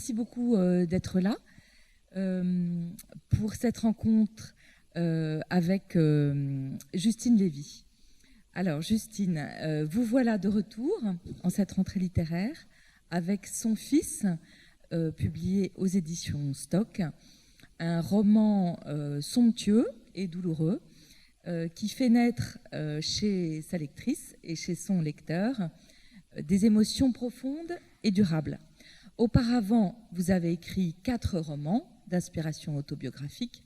merci beaucoup d'être là pour cette rencontre avec Justine Lévy. Alors Justine, vous voilà de retour en cette rentrée littéraire avec Son fils, publié aux éditions Stock, un roman somptueux et douloureux qui fait naître chez sa lectrice et chez son lecteur des émotions profondes et durables. Auparavant, vous avez écrit 4 romans d'inspiration autobiographique.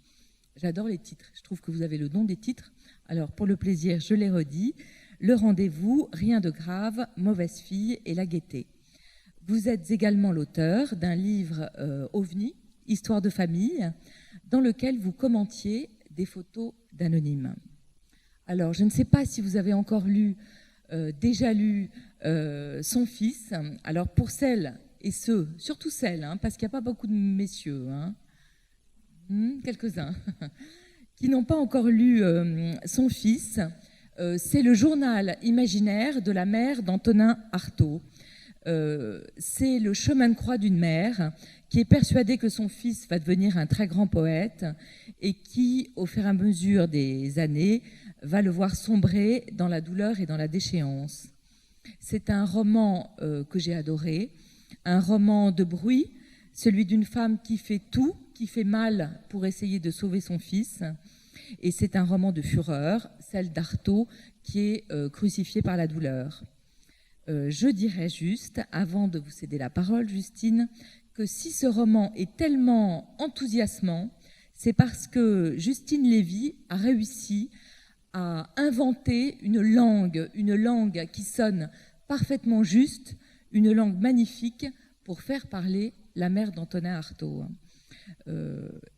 J'adore les titres, je trouve que vous avez le don des titres. Alors, pour le plaisir, je les redis. Le rendez-vous, Rien de grave, Mauvaise fille et La gaieté. Vous êtes également l'auteur d'un livre OVNI, Histoire de famille, dans lequel vous commentiez des photos d'anonymes. Alors, je ne sais pas si vous avez encore déjà lu Son fils. Alors, pour celles et ceux, surtout celles, parce qu'il n'y a pas beaucoup de messieurs, quelques-uns, qui n'ont pas encore lu Son fils, c'est le journal imaginaire de la mère d'Antonin Artaud. C'est le chemin de croix d'une mère qui est persuadée que son fils va devenir un très grand poète et qui, au fur et à mesure des années, va le voir sombrer dans la douleur et dans la déchéance. C'est un roman que j'ai adoré, un roman de bruit, celui d'une femme qui fait tout, qui fait mal pour essayer de sauver son fils. Et c'est un roman de fureur, celle d'Artaud, qui est crucifié par la douleur. Je dirais juste, avant de vous céder la parole, Justine, que si ce roman est tellement enthousiasmant, c'est parce que Justine Lévy a réussi à inventer une langue qui sonne parfaitement juste, une langue magnifique pour faire parler la mère d'Antonin Artaud.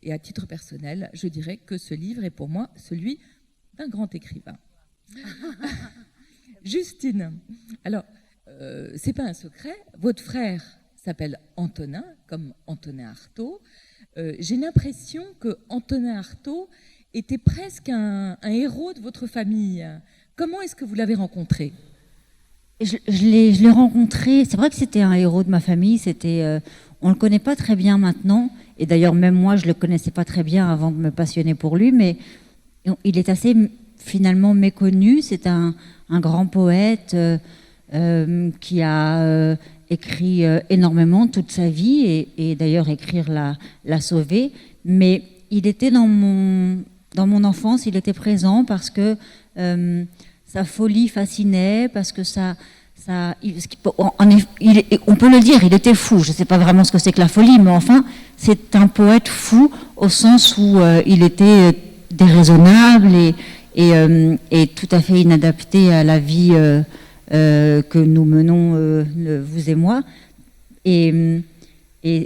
Et à titre personnel, je dirais que ce livre est pour moi celui d'un grand écrivain. Justine, alors, c'est pas un secret, votre frère s'appelle Antonin, comme Antonin Artaud. J'ai l'impression que Antonin Artaud était presque un héros de votre famille. Comment est-ce que vous l'avez rencontré ? Je l'ai rencontré, c'est vrai que c'était un héros de ma famille, on ne le connaît pas très bien maintenant, et d'ailleurs même moi je ne le connaissais pas très bien avant de me passionner pour lui, mais il est assez finalement méconnu. C'est un grand poète qui a écrit énormément toute sa vie, et d'ailleurs écrire l'a sauvé, mais il était dans mon enfance, il était présent parce que sa folie fascinait, parce que on peut le dire, il était fou. Je ne sais pas vraiment ce que c'est que la folie, mais enfin, c'est un poète fou au sens où il était déraisonnable et tout à fait inadapté à la vie que nous menons, vous et moi. Et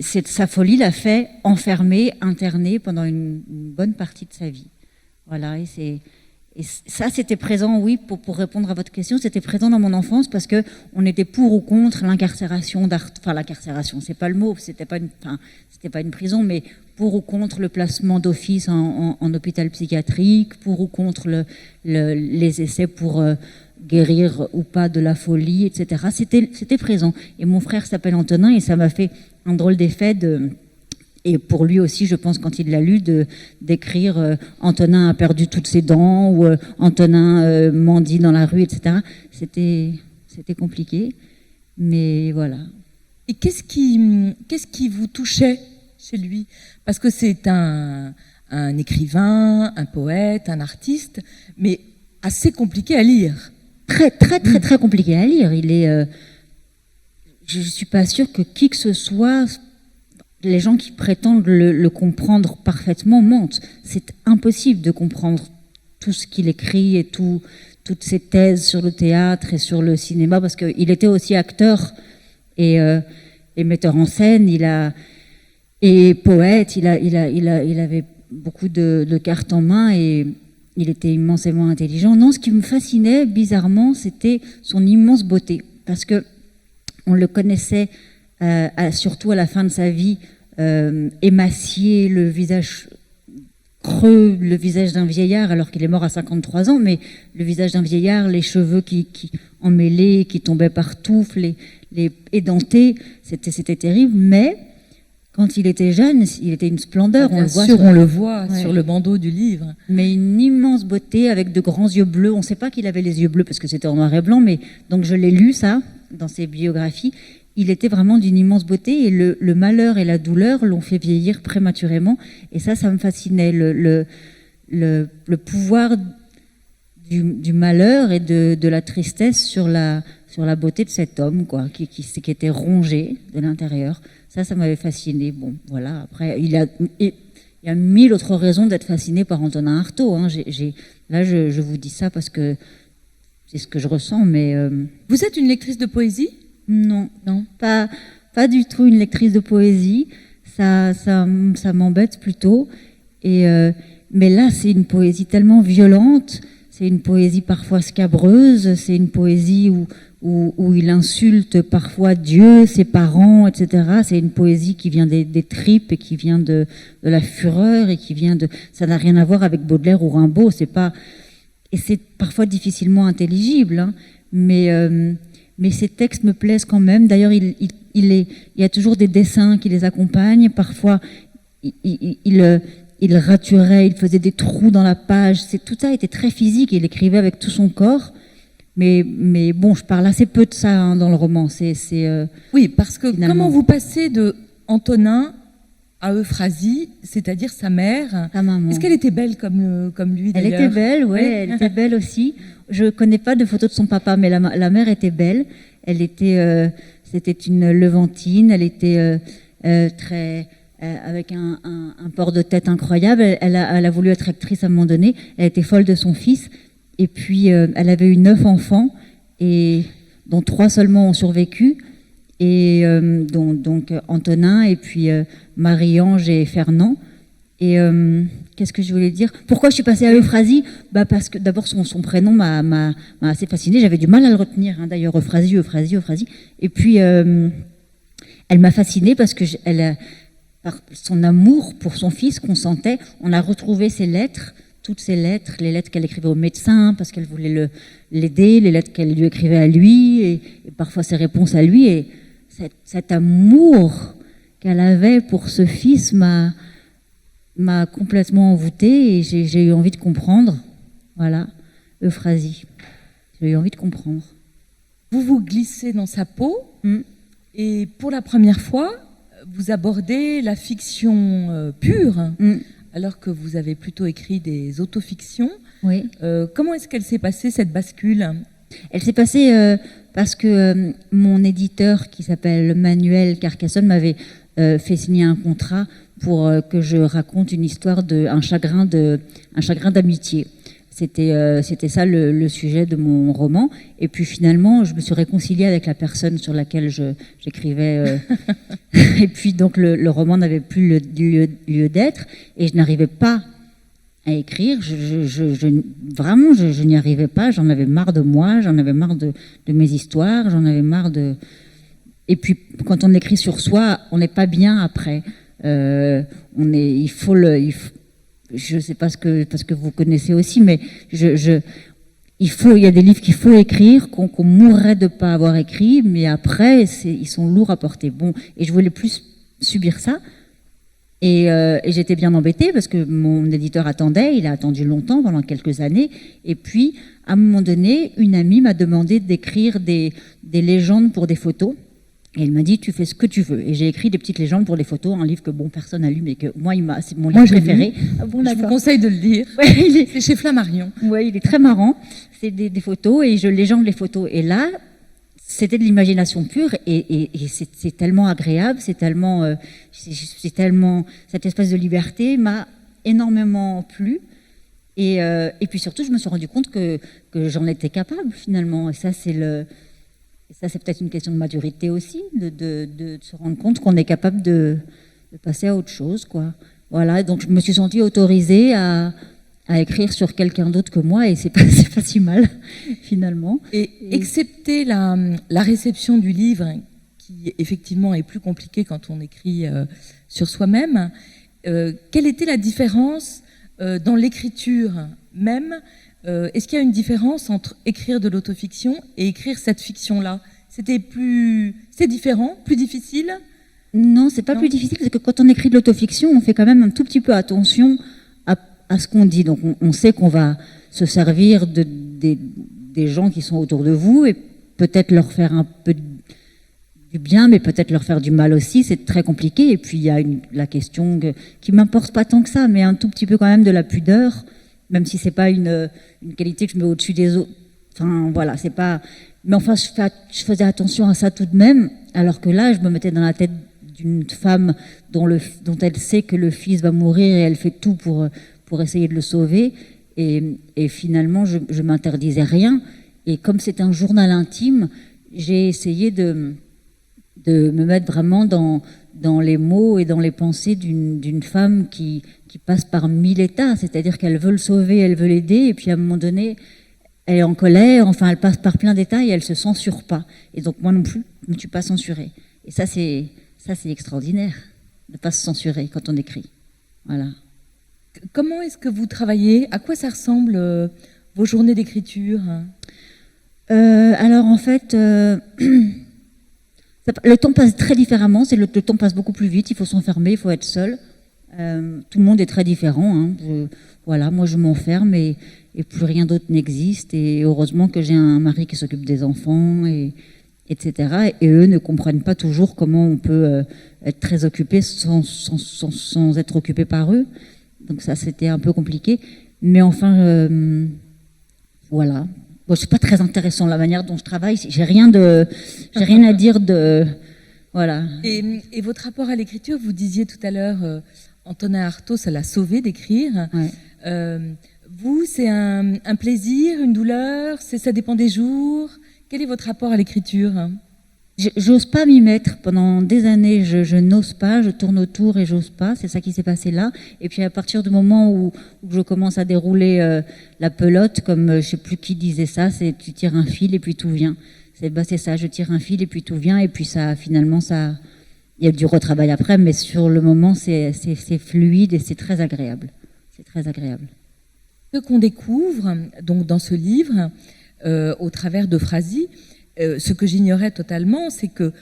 sa folie l'a fait enfermer, interner pendant une bonne partie de sa vie. Voilà, et ça, c'était présent, oui, pour répondre à votre question, c'était présent dans mon enfance parce que on était pour ou contre l'incarcération enfin, l'incarcération, c'est pas le mot, c'était pas une prison, mais pour ou contre le placement d'office en hôpital psychiatrique, pour ou contre les essais pour guérir ou pas de la folie, etc. C'était présent. Et mon frère s'appelle Antonin, et ça m'a fait un drôle d'effet et pour lui aussi, je pense, quand il l'a lu, d'écrire Antonin a perdu toutes ses dents, ou Antonin mendie dans la rue, etc. C'était compliqué, mais voilà. Et qu'est-ce qui vous touchait chez lui ? Parce que c'est un écrivain, un poète, un artiste, mais assez compliqué à lire. Très compliqué à lire. Je ne suis pas sûre que qui que ce soit... Les gens qui prétendent le comprendre parfaitement mentent. C'est impossible de comprendre tout ce qu'il écrit et toutes ses thèses sur le théâtre et sur le cinéma, parce qu'il était aussi acteur et metteur en scène. Et poète. Il avait beaucoup de cartes en main et il était immensément intelligent. Non, ce qui me fascinait bizarrement, c'était son immense beauté, parce que on le connaissait. Surtout à la fin de sa vie, émacié, le visage creux, le visage d'un vieillard, alors qu'il est mort à 53 ans, mais le visage d'un vieillard, les cheveux qui emmêlés, qui tombaient partout, les édentés, c'était terrible, mais Quand il était jeune, il était une splendeur. Bien sûr, on le voit Ouais. sur le bandeau du livre. Mais une immense beauté avec de grands yeux bleus. On ne sait pas qu'il avait les yeux bleus parce que c'était en noir et blanc, mais donc je l'ai lu ça dans ses biographies. Il était vraiment d'une immense beauté et le malheur et la douleur l'ont fait vieillir prématurément. Et ça me fascinait. Le pouvoir du malheur et de la tristesse sur la beauté de cet homme, quoi, qui était rongé de l'intérieur. Ça m'avait fasciné. Bon, voilà. Après, il y a mille autres raisons d'être fasciné par Antonin Artaud. Hein. Là, je vous dis ça parce que c'est ce que je ressens, mais... Vous êtes une lectrice de poésie ? Non, pas du tout une lectrice de poésie. Ça m'embête plutôt. Mais là, c'est une poésie tellement violente. C'est une poésie parfois scabreuse. C'est une poésie où il insulte parfois Dieu, ses parents, etc. C'est une poésie qui vient des tripes et qui vient de la fureur et qui vient de... Ça n'a rien à voir avec Baudelaire ou Rimbaud. Et c'est parfois difficilement intelligible, hein, mais ces textes me plaisent quand même. D'ailleurs, il y a toujours des dessins qui les accompagnent. Parfois, il raturait, il faisait des trous dans la page. Tout ça était très physique. Il écrivait avec tout son corps. Mais bon, je parle assez peu de ça hein, dans le roman. Oui, parce que finalement... comment vous passez de Antonin à Euphrasie, c'est-à-dire sa mère. Sa maman. Est-ce qu'elle était belle comme lui d'ailleurs ? Elle était belle, oui. Elle était belle aussi. Je connais pas de photos de son papa, mais la mère était belle. C'était une levantine. Elle était très avec un port de tête incroyable. Elle a voulu être actrice à un moment donné. Elle était folle de son fils. Et puis elle avait eu 9 enfants, et dont 3 seulement ont survécu. Et donc Antonin et puis Marie-Ange et Fernand. Et qu'est-ce que je voulais dire ? Pourquoi je suis passée à Euphrasie ? Parce que d'abord son prénom m'a assez fascinée. J'avais du mal à le retenir, hein, d'ailleurs, Euphrasie. Et puis elle m'a fascinée parce que par son amour pour son fils qu'on sentait, on a retrouvé ses lettres, toutes ses lettres, les lettres qu'elle écrivait au médecin parce qu'elle voulait l'aider, les lettres qu'elle lui écrivait à lui, et parfois ses réponses à lui. Et cet amour qu'elle avait pour ce fils m'a complètement envoûtée, et j'ai eu envie de comprendre. Voilà, Euphrasie. J'ai eu envie de comprendre. Vous vous glissez dans sa peau, et pour la première fois, vous abordez la fiction pure, alors que vous avez plutôt écrit des autofictions. Oui. Comment est-ce qu'elle s'est passée, cette bascule ? Elle s'est passée parce que mon éditeur, qui s'appelle Manuel Carcassonne, m'avait fait signer un contrat pour que je raconte une histoire un chagrin d'amitié. C'était ça le sujet de mon roman. Et puis finalement, je me suis réconciliée avec la personne sur laquelle j'écrivais. Et puis donc le roman n'avait plus le lieu d'être, et je n'arrivais pas à écrire. Vraiment, je n'y arrivais pas. J'en avais marre de moi, j'en avais marre de mes histoires, j'en avais marre de... Et puis, quand on écrit sur soi, on n'est pas bien après. Je sais pas parce que vous connaissez aussi, mais il y a des livres qu'il faut écrire, qu'on mourrait de pas avoir écrit, mais après, ils sont lourds à porter. Bon, et je voulais plus subir ça. Et j'étais bien embêtée parce que mon éditeur attendait, il a attendu longtemps, pendant quelques années. Et puis, à un moment donné, une amie m'a demandé d'écrire des légendes pour des photos. Et elle m'a dit, tu fais ce que tu veux. Et j'ai écrit des petites légendes pour les photos, un livre que personne n'a lu, mais que moi, c'est mon livre préféré. Ah bon, je vous conseille de le lire. Ouais, c'est chez Flammarion. Oui, il est très marrant. C'est des photos, et je légende les photos. Et là, c'était de l'imagination pure, et c'est tellement agréable, c'est tellement cette espèce de liberté m'a énormément plu. Et puis surtout, je me suis rendu compte que j'en étais capable finalement. Et ça, c'est peut-être une question de maturité aussi, de se rendre compte qu'on est capable de passer à autre chose, quoi. Voilà, donc je me suis sentie autorisée à écrire sur quelqu'un d'autre que moi, et c'est pas si mal, finalement. Et excepté la réception du livre, qui effectivement est plus compliquée quand on écrit sur soi-même, quelle était la différence dans l'écriture même ? Est-ce qu'il y a une différence entre écrire de l'autofiction et écrire cette fiction-là ? C'est différent, plus difficile ? Non, c'est pas Non. plus difficile, c'est que quand on écrit de l'autofiction, on fait quand même un tout petit peu attention à ce qu'on dit. Donc on sait qu'on va se servir des gens qui sont autour de vous et peut-être leur faire un peu du bien, mais peut-être leur faire du mal aussi. C'est très compliqué. Et puis il y a la question qui m'importe pas tant que ça, mais un tout petit peu quand même de la pudeur, même si c'est pas une qualité que je mets au-dessus des autres. Enfin voilà, c'est pas. Mais enfin, je faisais attention à ça tout de même, alors que là, je me mettais dans la tête d'une femme dont elle sait que le fils va mourir et elle fait tout pour essayer de le sauver. Et finalement, je m'interdisais rien. Et comme c'est un journal intime, j'ai essayé de me mettre vraiment dans les mots et dans les pensées d'une femme qui passe par 1000 états. C'est-à-dire qu'elle veut le sauver, elle veut l'aider, et puis à un moment donné, elle est en colère, enfin elle passe par plein d'états et elle se censure pas. Et donc moi non plus, je ne me suis pas censurée. Et ça c'est extraordinaire, de ne pas se censurer quand on écrit. Voilà. Comment est-ce que vous travaillez? À quoi ça ressemble vos journées d'écriture? Alors en fait, le temps passe très différemment. Le temps passe beaucoup plus vite. Il faut s'enfermer, il faut être seul. Tout le monde est très différent. Hein. Voilà, moi je m'enferme et plus rien d'autre n'existe. Et heureusement que j'ai un mari qui s'occupe des enfants, etc. Et eux ne comprennent pas toujours comment on peut être très occupé sans être occupé par eux. Donc ça, c'était un peu compliqué. Mais enfin, voilà. Bon, c'est pas très intéressant la manière dont je travaille. J'ai rien à dire de... Voilà. Et votre rapport à l'écriture, vous disiez tout à l'heure, Antonin Artaud, ça l'a sauvé d'écrire. Ouais. Vous, c'est un plaisir, une douleur, ça dépend des jours. Quel est votre rapport à l'écriture? J'ose pas m'y mettre. Pendant des années, je n'ose pas, je tourne autour et j'ose pas. C'est ça qui s'est passé là. Et puis à partir du moment où je commence à dérouler la pelote, comme je sais plus qui disait ça, c'est tu tires un fil et puis tout vient. C'est ça, je tire un fil et puis tout vient. Et puis ça, finalement, ça, il y a du retravail après, mais sur le moment, c'est fluide et c'est très agréable. C'est très agréable. Ce qu'on découvre donc dans ce livre, au travers d'Euphrasie, ce que j'ignorais totalement, c'est que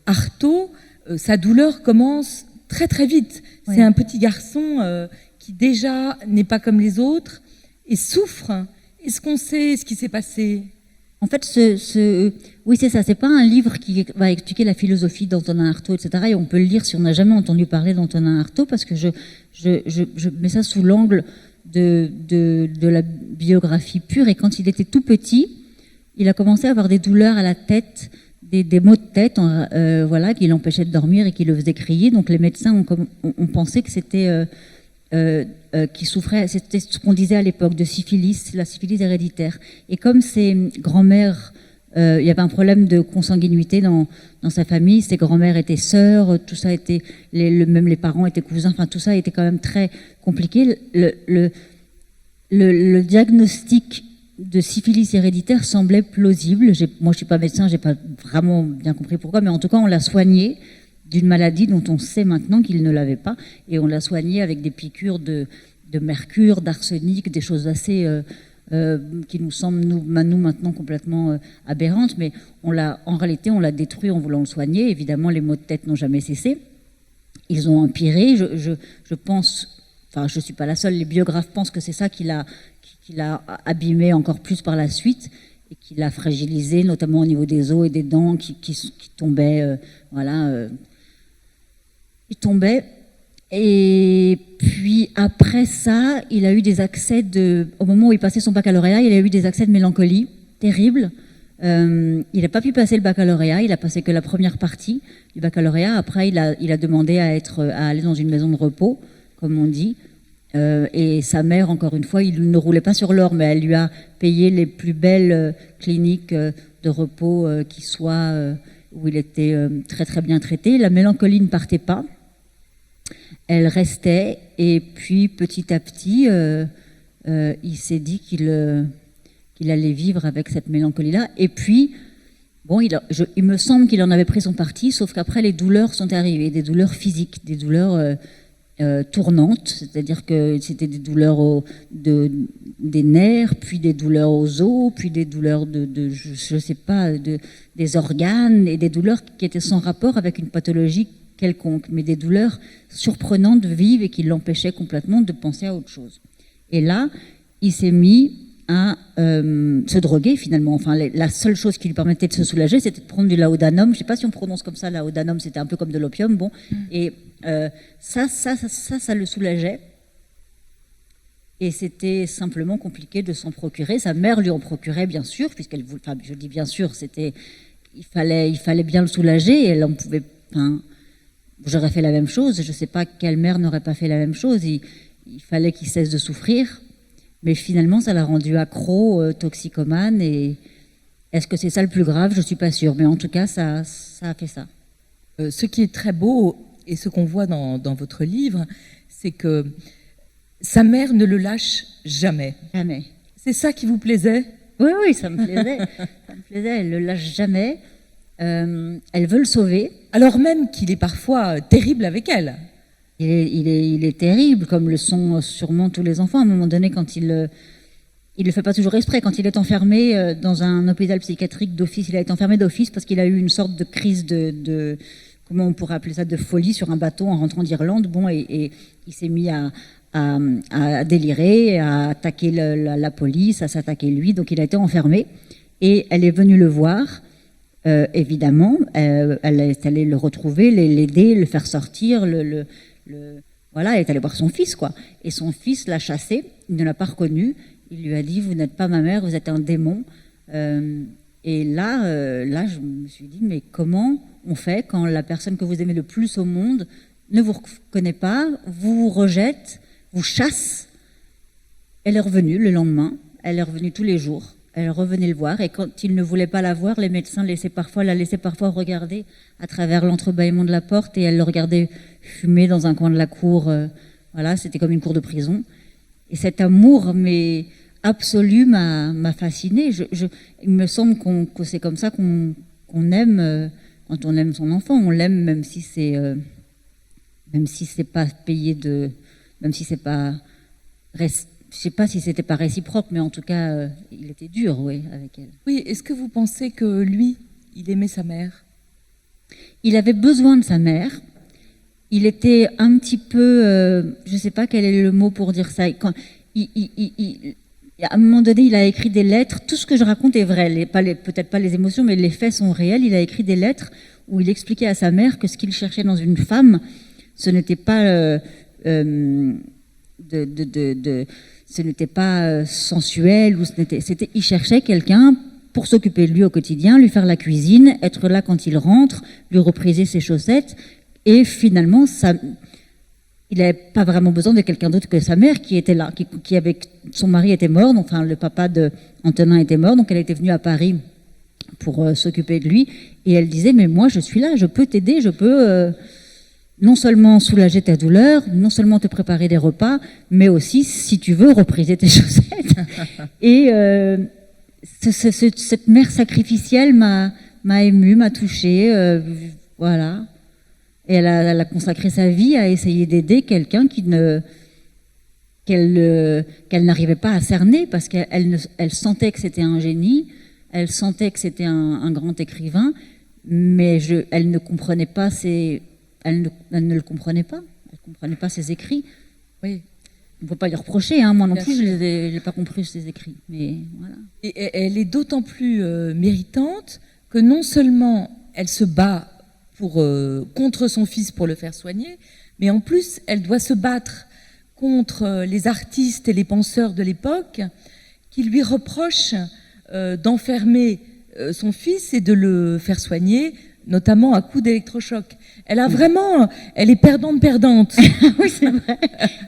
Artaud, sa douleur commence très très vite. Oui. C'est un petit garçon qui déjà n'est pas comme les autres et souffre. Est-ce qu'on sait ce qui s'est passé? En fait, oui, c'est ça. C'est pas un livre qui va expliquer la philosophie d'Antonin Artaud, etc. Et on peut le lire si on n'a jamais entendu parler d'Antonin Artaud, parce que je mets ça sous l'angle de la biographie pure. Et quand il était tout petit, il a commencé à avoir des douleurs à la tête, des maux de tête, voilà, qui l'empêchaient de dormir et qui le faisaient crier. Donc les médecins ont pensé que c'était qui souffrait, c'était ce qu'on disait à l'époque de syphilis, la syphilis héréditaire. Et comme ses grands-mères, il y avait un problème de consanguinité dans sa famille, ses grands-mères étaient sœurs, tout ça était, même les parents étaient cousins, enfin tout ça était quand même très compliqué. Le diagnostic de syphilis héréditaire semblait plausible. Moi, je suis pas médecin, j'ai pas vraiment bien compris pourquoi, mais en tout cas, on l'a soigné d'une maladie dont on sait maintenant qu'il ne l'avait pas, et on l'a soigné avec des piqûres de mercure, d'arsenic, des choses assez qui nous semblent nous maintenant complètement aberrantes, mais en réalité, on l'a détruit en voulant le soigner. Évidemment, les maux de tête n'ont jamais cessé. Ils ont empiré. Je pense, enfin, je suis pas la seule. Les biographes pensent que c'est ça qui l'a abîmé encore plus par la suite et qui l'a fragilisé, notamment au niveau des os et des dents qui tombaient, voilà. Il tombait. Et puis après ça, il a eu des accès au moment où il passait son baccalauréat, il a eu des accès de mélancolie terribles. Il n'a pas pu passer le baccalauréat, il a passé que la première partie du baccalauréat. Après, il a demandé à aller dans une maison de repos, comme on dit. Et sa mère, encore une fois, il ne roulait pas sur l'or, mais elle lui a payé les plus belles cliniques de repos qui soient, où il était très très bien traité. La mélancolie ne partait pas. Elle restait, et puis petit à petit, il s'est dit qu'il allait vivre avec cette mélancolie-là. Et puis, bon, il me semble qu'il en avait pris son parti, sauf qu'après, les douleurs sont arrivées, des douleurs physiques, des douleurs tournantes, c'est-à-dire que c'était des douleurs des nerfs, puis des douleurs aux os, puis des douleurs je sais pas, des organes, et des douleurs qui étaient sans rapport avec une pathologie quelconque, mais des douleurs surprenantes, vives, et qui l'empêchaient complètement de penser à autre chose. Et là, il s'est mis à se droguer finalement. Enfin, la seule chose qui lui permettait de se soulager, c'était de prendre du laudanum. Je ne sais pas si on prononce comme ça, laudanum, c'était un peu comme de l'opium. Bon, et ça le soulageait. Et c'était simplement compliqué de s'en procurer. Sa mère lui en procurait, bien sûr, puisqu'elle voulait. Enfin, je dis bien sûr, il fallait bien le soulager. Et elle en pouvait. Enfin, j'aurais fait la même chose. Je ne sais pas quelle mère n'aurait pas fait la même chose. Il fallait qu'il cesse de souffrir. Mais finalement, ça l'a rendu accro, toxicomane. Et est-ce que c'est ça le plus grave? Je ne suis pas sûre. Mais en tout cas, ça a fait ça. Ce qui est très beau, et ce qu'on voit dans votre livre, c'est que sa mère ne le lâche jamais. Jamais. C'est ça qui vous plaisait? Oui, ça me plaisait. Ça me plaisait. Elle ne le lâche jamais. Elle veut le sauver. Alors même qu'il est parfois terrible avec elle. Il est terrible, comme le sont sûrement tous les enfants. À un moment donné, quand il le fait pas toujours exprès. Quand il est enfermé dans un hôpital psychiatrique d'office, il a été enfermé d'office parce qu'il a eu une sorte de crise de comment on pourrait appeler ça, de folie sur un bateau en rentrant d'Irlande. Bon, et il s'est mis à délirer, à attaquer la police, à s'attaquer lui. Donc il a été enfermé. Et elle est venue le voir. Évidemment, elle est allée le retrouver, l'aider, le faire sortir, voilà, elle est allée voir son fils, quoi. Et son fils l'a chassé, il ne l'a pas reconnu. Il lui a dit: vous n'êtes pas ma mère, vous êtes un démon. Et là, je me suis dit: mais comment on fait quand la personne que vous aimez le plus au monde ne vous reconnaît pas, vous rejette, vous chasse? Elle est revenue le lendemain, elle est revenue tous les jours. Elle revenait le voir, et quand il ne voulait pas la voir, les médecins la laissaient parfois regarder à travers l'entrebâillement de la porte, et elle le regardait fumer dans un coin de la cour. Voilà, c'était comme une cour de prison. Et cet amour, mais absolu, m'a fascinée. Il me semble que c'est comme ça qu'on aime, quand on aime son enfant, on l'aime même si c'est pas payé même si c'est pas. Je ne sais pas si c'était pas réciproque, mais en tout cas, il était dur, oui, avec elle. Oui, est-ce que vous pensez que lui, il aimait sa mère? Il avait besoin de sa mère. Il était un petit peu, je ne sais pas quel est le mot pour dire ça. À un moment donné, il a écrit des lettres. Tout ce que je raconte est vrai, peut-être pas les émotions, mais les faits sont réels. Il a écrit des lettres où il expliquait à sa mère que ce qu'il cherchait dans une femme, ce n'était pas ce n'était pas sensuel, ou il cherchait quelqu'un pour s'occuper de lui au quotidien, lui faire la cuisine, être là quand il rentre, lui repriser ses chaussettes. Et finalement, il n'avait pas vraiment besoin de quelqu'un d'autre que sa mère qui était là, qui avec son mari était mort, donc, enfin le papa d'Antonin était mort, donc elle était venue à Paris pour s'occuper de lui. Et elle disait: mais moi je suis là, je peux t'aider, je peux non seulement soulager ta douleur, non seulement te préparer des repas, mais aussi, si tu veux, repriser tes chaussettes. Et cette mère sacrificielle m'a émue, m'a touchée, voilà. Et elle a consacré sa vie à essayer d'aider quelqu'un qu'elle n'arrivait pas à cerner, parce qu'elle sentait que c'était un génie, elle sentait que c'était un grand écrivain, mais elle ne comprenait pas elle ne le comprenait pas. Elle ne comprenait pas ses écrits. Oui. On ne peut pas lui reprocher. Moi non plus, je n'ai pas compris ses écrits. Mais voilà. Et elle est d'autant plus méritante que non seulement elle se bat contre son fils pour le faire soigner, mais en plus, elle doit se battre contre les artistes et les penseurs de l'époque qui lui reprochent d'enfermer son fils et de le faire soigner, notamment à coups d'électrochoc. Elle est perdante. Oui, c'est vrai.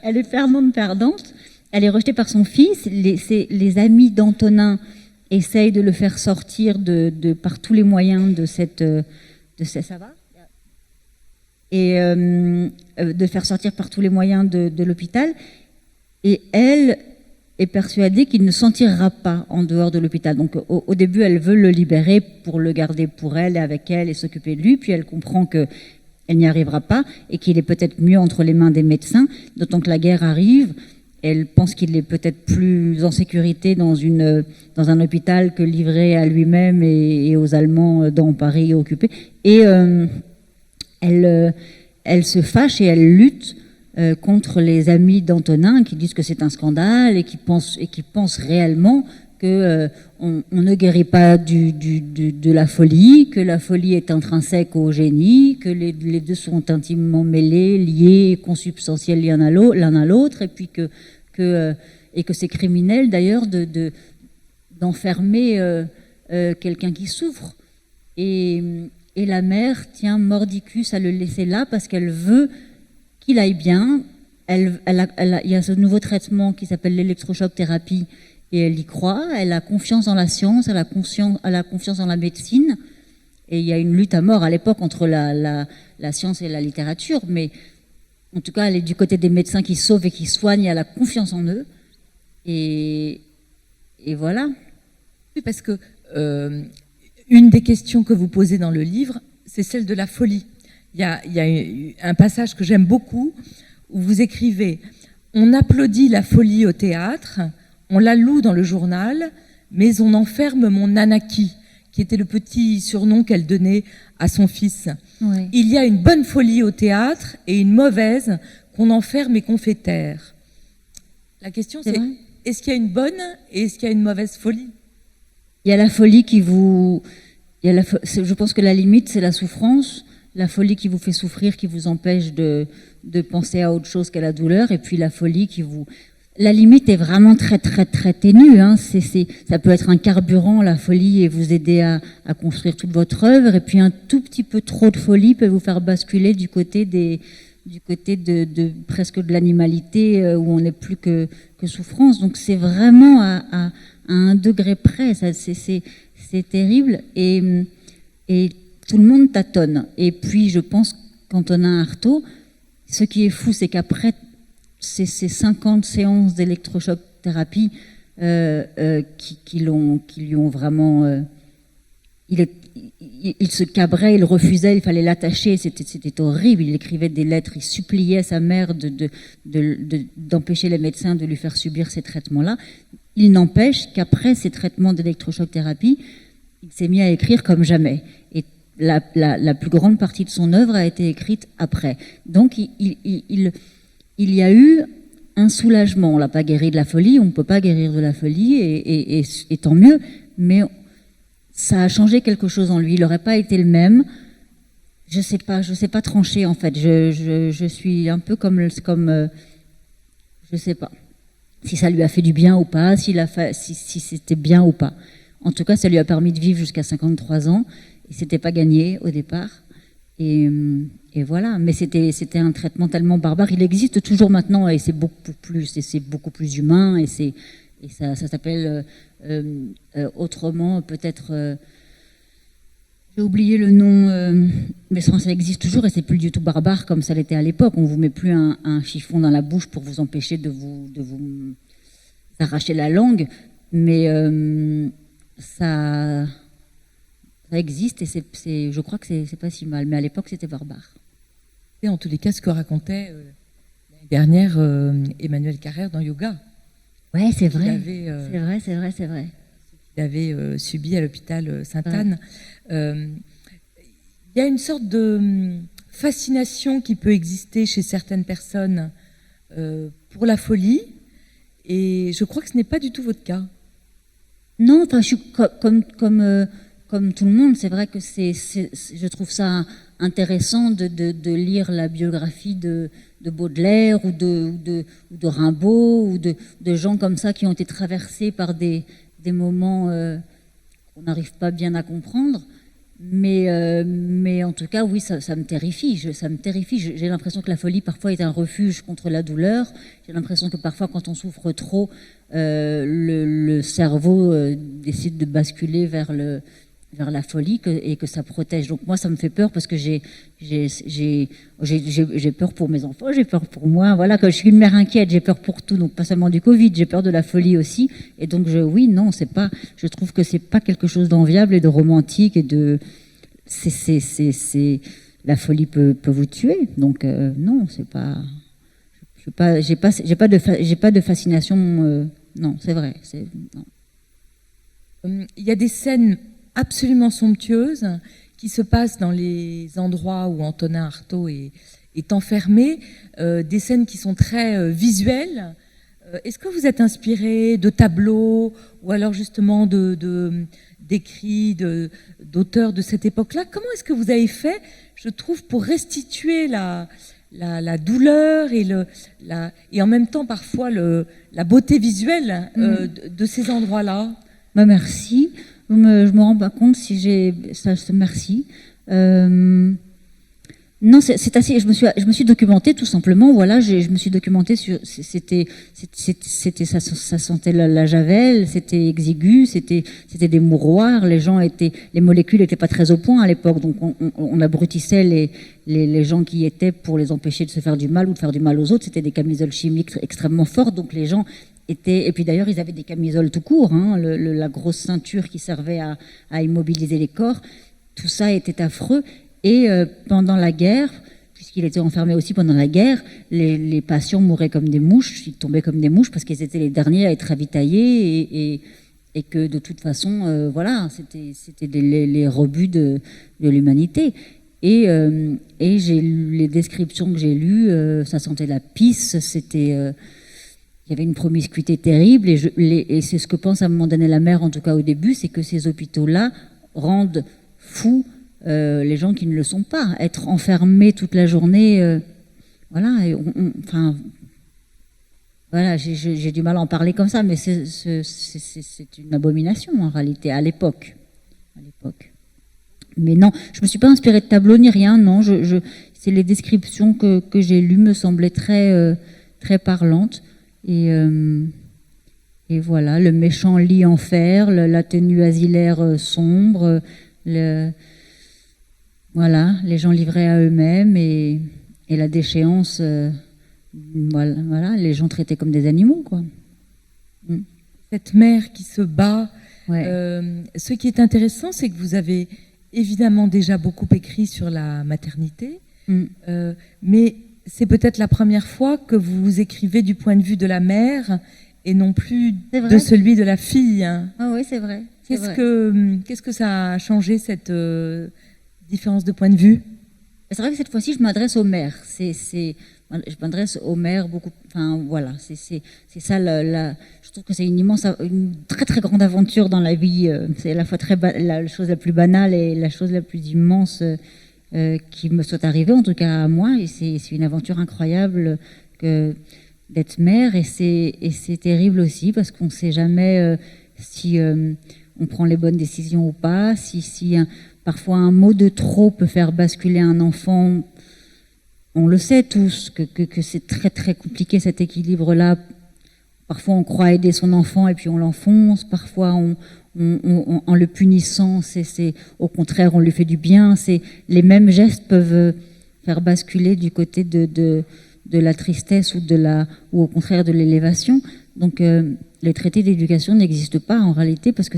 Elle est perdante. Elle est rejetée par son fils. Les amis d'Antonin essayent de le faire sortir par tous les moyens de cette ça va ? Et de faire sortir par tous les moyens de l'hôpital. Et elle est persuadée qu'il ne s'en tirera pas en dehors de l'hôpital. Donc au début, elle veut le libérer pour le garder pour elle et avec elle et s'occuper de lui. Puis elle comprend que elle n'y arrivera pas et qu'il est peut-être mieux entre les mains des médecins, d'autant que la guerre arrive. Elle pense qu'il est peut-être plus en sécurité dans un hôpital que livré à lui-même et aux Allemands dans Paris occupé. Et elle se fâche et elle lutte contre les amis d'Antonin qui disent que c'est un scandale et qui pensent réellement que on ne guérit pas de la folie, que la folie est intrinsèque au génie, que les deux sont intimement mêlés, liés, consubstantiels l'un à l'autre, et puis que c'est criminel d'ailleurs d'enfermer quelqu'un qui souffre. Et la mère tient mordicus à le laisser là parce qu'elle veut qu'il aille bien. Il y a ce nouveau traitement qui s'appelle l'électrochoc thérapie et elle y croit. Elle a confiance en la science, elle a confiance en la médecine. Et il y a une lutte à mort à l'époque entre la science et la littérature, mais en tout cas, elle est du côté des médecins qui sauvent et qui soignent. Elle a confiance en eux. Et voilà. Oui, parce que une des questions que vous posez dans le livre, c'est celle de la folie. Il y a un passage que j'aime beaucoup où vous écrivez « On applaudit la folie au théâtre, on la loue dans le journal, mais on enferme mon Anaki », qui était le petit surnom qu'elle donnait à son fils. Ouais. Il y a une bonne folie au théâtre et une mauvaise qu'on enferme et qu'on fait taire. La question c'est est-ce qu'il y a une bonne et est-ce qu'il y a une mauvaise folie ? Il y a la folie qui vous... Je pense que la limite, c'est la souffrance. La folie qui vous fait souffrir, qui vous empêche de penser à autre chose qu'à la douleur. Et puis la folie qui vous... La limite est vraiment très, très, très ténue. Hein. Ça peut être un carburant, la folie, et vous aider à construire toute votre œuvre. Et puis un tout petit peu trop de folie peut vous faire basculer du côté de presque de l'animalité où on n'est plus que souffrance. Donc c'est vraiment à un degré près. C'est terrible. Et tout le monde tâtonne. Et puis je pense qu'Antonin Artaud, ce qui est fou, c'est qu'après ces 50 séances d'électrochoc thérapie qui lui ont vraiment... il se cabrait, il refusait, il fallait l'attacher, c'était horrible. Il écrivait des lettres, il suppliait sa mère d'empêcher les médecins de lui faire subir ces traitements-là. Il n'empêche qu'après ces traitements d'électrochoc thérapie, il s'est mis à écrire comme jamais. Et la plus grande partie de son œuvre a été écrite après. Donc il y a eu un soulagement. On l'a pas guéri de la folie, on ne peut pas guérir de la folie, et tant mieux, mais ça a changé quelque chose en lui. Il n'aurait pas été le même. Je sais pas trancher en fait. Je suis un peu comme je sais pas si ça lui a fait du bien ou pas, si c'était bien ou pas. En tout cas, ça lui a permis de vivre jusqu'à 53 ans. Et c'était pas gagné au départ. Et voilà. Mais c'était un traitement tellement barbare. Il existe toujours maintenant et c'est beaucoup plus humain et ça s'appelle autrement peut-être. J'ai oublié le nom, mais ça existe toujours et c'est plus du tout barbare comme ça l'était à l'époque. On vous met plus un chiffon dans la bouche pour vous empêcher de vous arracher la langue, mais ça existe et je crois que c'est pas si mal. Mais à l'époque, c'était barbare. Et en tous les cas, ce que racontait l'année dernière Emmanuel Carrère dans Yoga. Ouais, c'est vrai. C'est vrai. Il avait subi à l'hôpital Sainte-Anne. Il y a une sorte de fascination qui peut exister chez certaines personnes pour la folie, et je crois que ce n'est pas du tout votre cas. Non, enfin, je suis comme tout le monde. C'est vrai que je trouve ça intéressant de lire la biographie de Baudelaire ou de Rimbaud ou de gens comme ça qui ont été traversés par des moments qu'on n'arrive pas bien à comprendre. Mais en tout cas, oui, ça me terrifie. Ça me terrifie. J'ai l'impression que la folie, parfois, est un refuge contre la douleur. J'ai l'impression que parfois, quand on souffre trop, le cerveau décide de basculer vers la folie et que ça protège. Donc moi, ça me fait peur parce que j'ai peur pour mes enfants, j'ai peur pour moi. Voilà, que je suis une mère inquiète, j'ai peur pour tout. Donc pas seulement du Covid, j'ai peur de la folie aussi. Et donc je trouve que c'est pas quelque chose d'enviable et de romantique et de. la folie peut vous tuer. Donc non, c'est pas. J'ai pas de fascination. Non, c'est vrai. Non. Il y a des scènes absolument somptueuses qui se passent dans les endroits où Antonin Artaud est enfermé, des scènes qui sont très visuelles. Est-ce que vous êtes inspiré de tableaux ou alors justement d'écrits d'auteurs de cette époque-là? Comment est-ce que vous avez fait, je trouve, pour restituer la douleur et en même temps parfois la beauté visuelle de ces endroits-là? Merci. Je me rends pas compte si j'ai ça. Merci. Non, c'est assez. Je me suis documentée tout simplement. Voilà, je me suis documentée sur. C'était ça sentait la javel, c'était exigu, c'était des mouroirs. Les molécules n'étaient pas très au point à l'époque, donc on abrutissait les gens qui y étaient pour les empêcher de se faire du mal ou de faire du mal aux autres. C'était des camisoles chimiques extrêmement fortes, donc les gens étaient. Et puis d'ailleurs, ils avaient des camisoles tout court, hein, la grosse ceinture qui servait à immobiliser les corps. Tout ça était affreux. Et pendant la guerre, puisqu'il était enfermé aussi pendant la guerre, les patients mouraient comme des mouches, ils tombaient comme des mouches parce qu'ils étaient les derniers à être ravitaillés et que de toute façon, voilà, c'était les rebuts de l'humanité. Et les descriptions que j'ai lues, ça sentait la pisse, il y avait une promiscuité terrible et c'est ce que pense à un moment donné la mère, en tout cas au début, c'est que ces hôpitaux-là rendent fous les gens qui ne le sont pas. Être enfermés toute la journée, voilà, enfin, voilà, j'ai du mal à en parler comme ça, mais c'est une abomination en réalité à l'époque. Mais non, je me suis pas inspirée de tableaux ni rien, non. C'est les descriptions que j'ai lues me semblaient très très parlantes et voilà, le méchant lit en fer, la tenue asilaire sombre, voilà, les gens livrés à eux-mêmes et la déchéance, voilà, les gens traités comme des animaux, quoi. Cette mère qui se bat. Ouais. Ce qui est intéressant, c'est que vous avez évidemment déjà beaucoup écrit sur la maternité, mais c'est peut-être la première fois que vous écrivez du point de vue de la mère et non plus de celui de la fille. Ah oui, c'est vrai. Qu'est-ce que ça a changé, cette différence de point de vue? C'est vrai que cette fois-ci, je m'adresse aux mères. Je m'adresse aux mères beaucoup. Enfin, voilà, c'est ça. Je trouve que c'est une très très grande aventure dans la vie. C'est à la fois la chose la plus banale et la chose la plus immense qui me soit arrivée, en tout cas à moi. Et c'est une aventure incroyable d'être mère. Et c'est terrible aussi parce qu'on ne sait jamais si on prend les bonnes décisions ou pas. Parfois, un mot de trop peut faire basculer un enfant. On le sait tous que c'est très très compliqué cet équilibre-là. Parfois, on croit aider son enfant et puis on l'enfonce. Parfois, en le punissant, au contraire, on lui fait du bien. Les mêmes gestes peuvent faire basculer du côté de la tristesse ou au contraire de l'élévation. Donc, les traités d'éducation n'existent pas en réalité parce que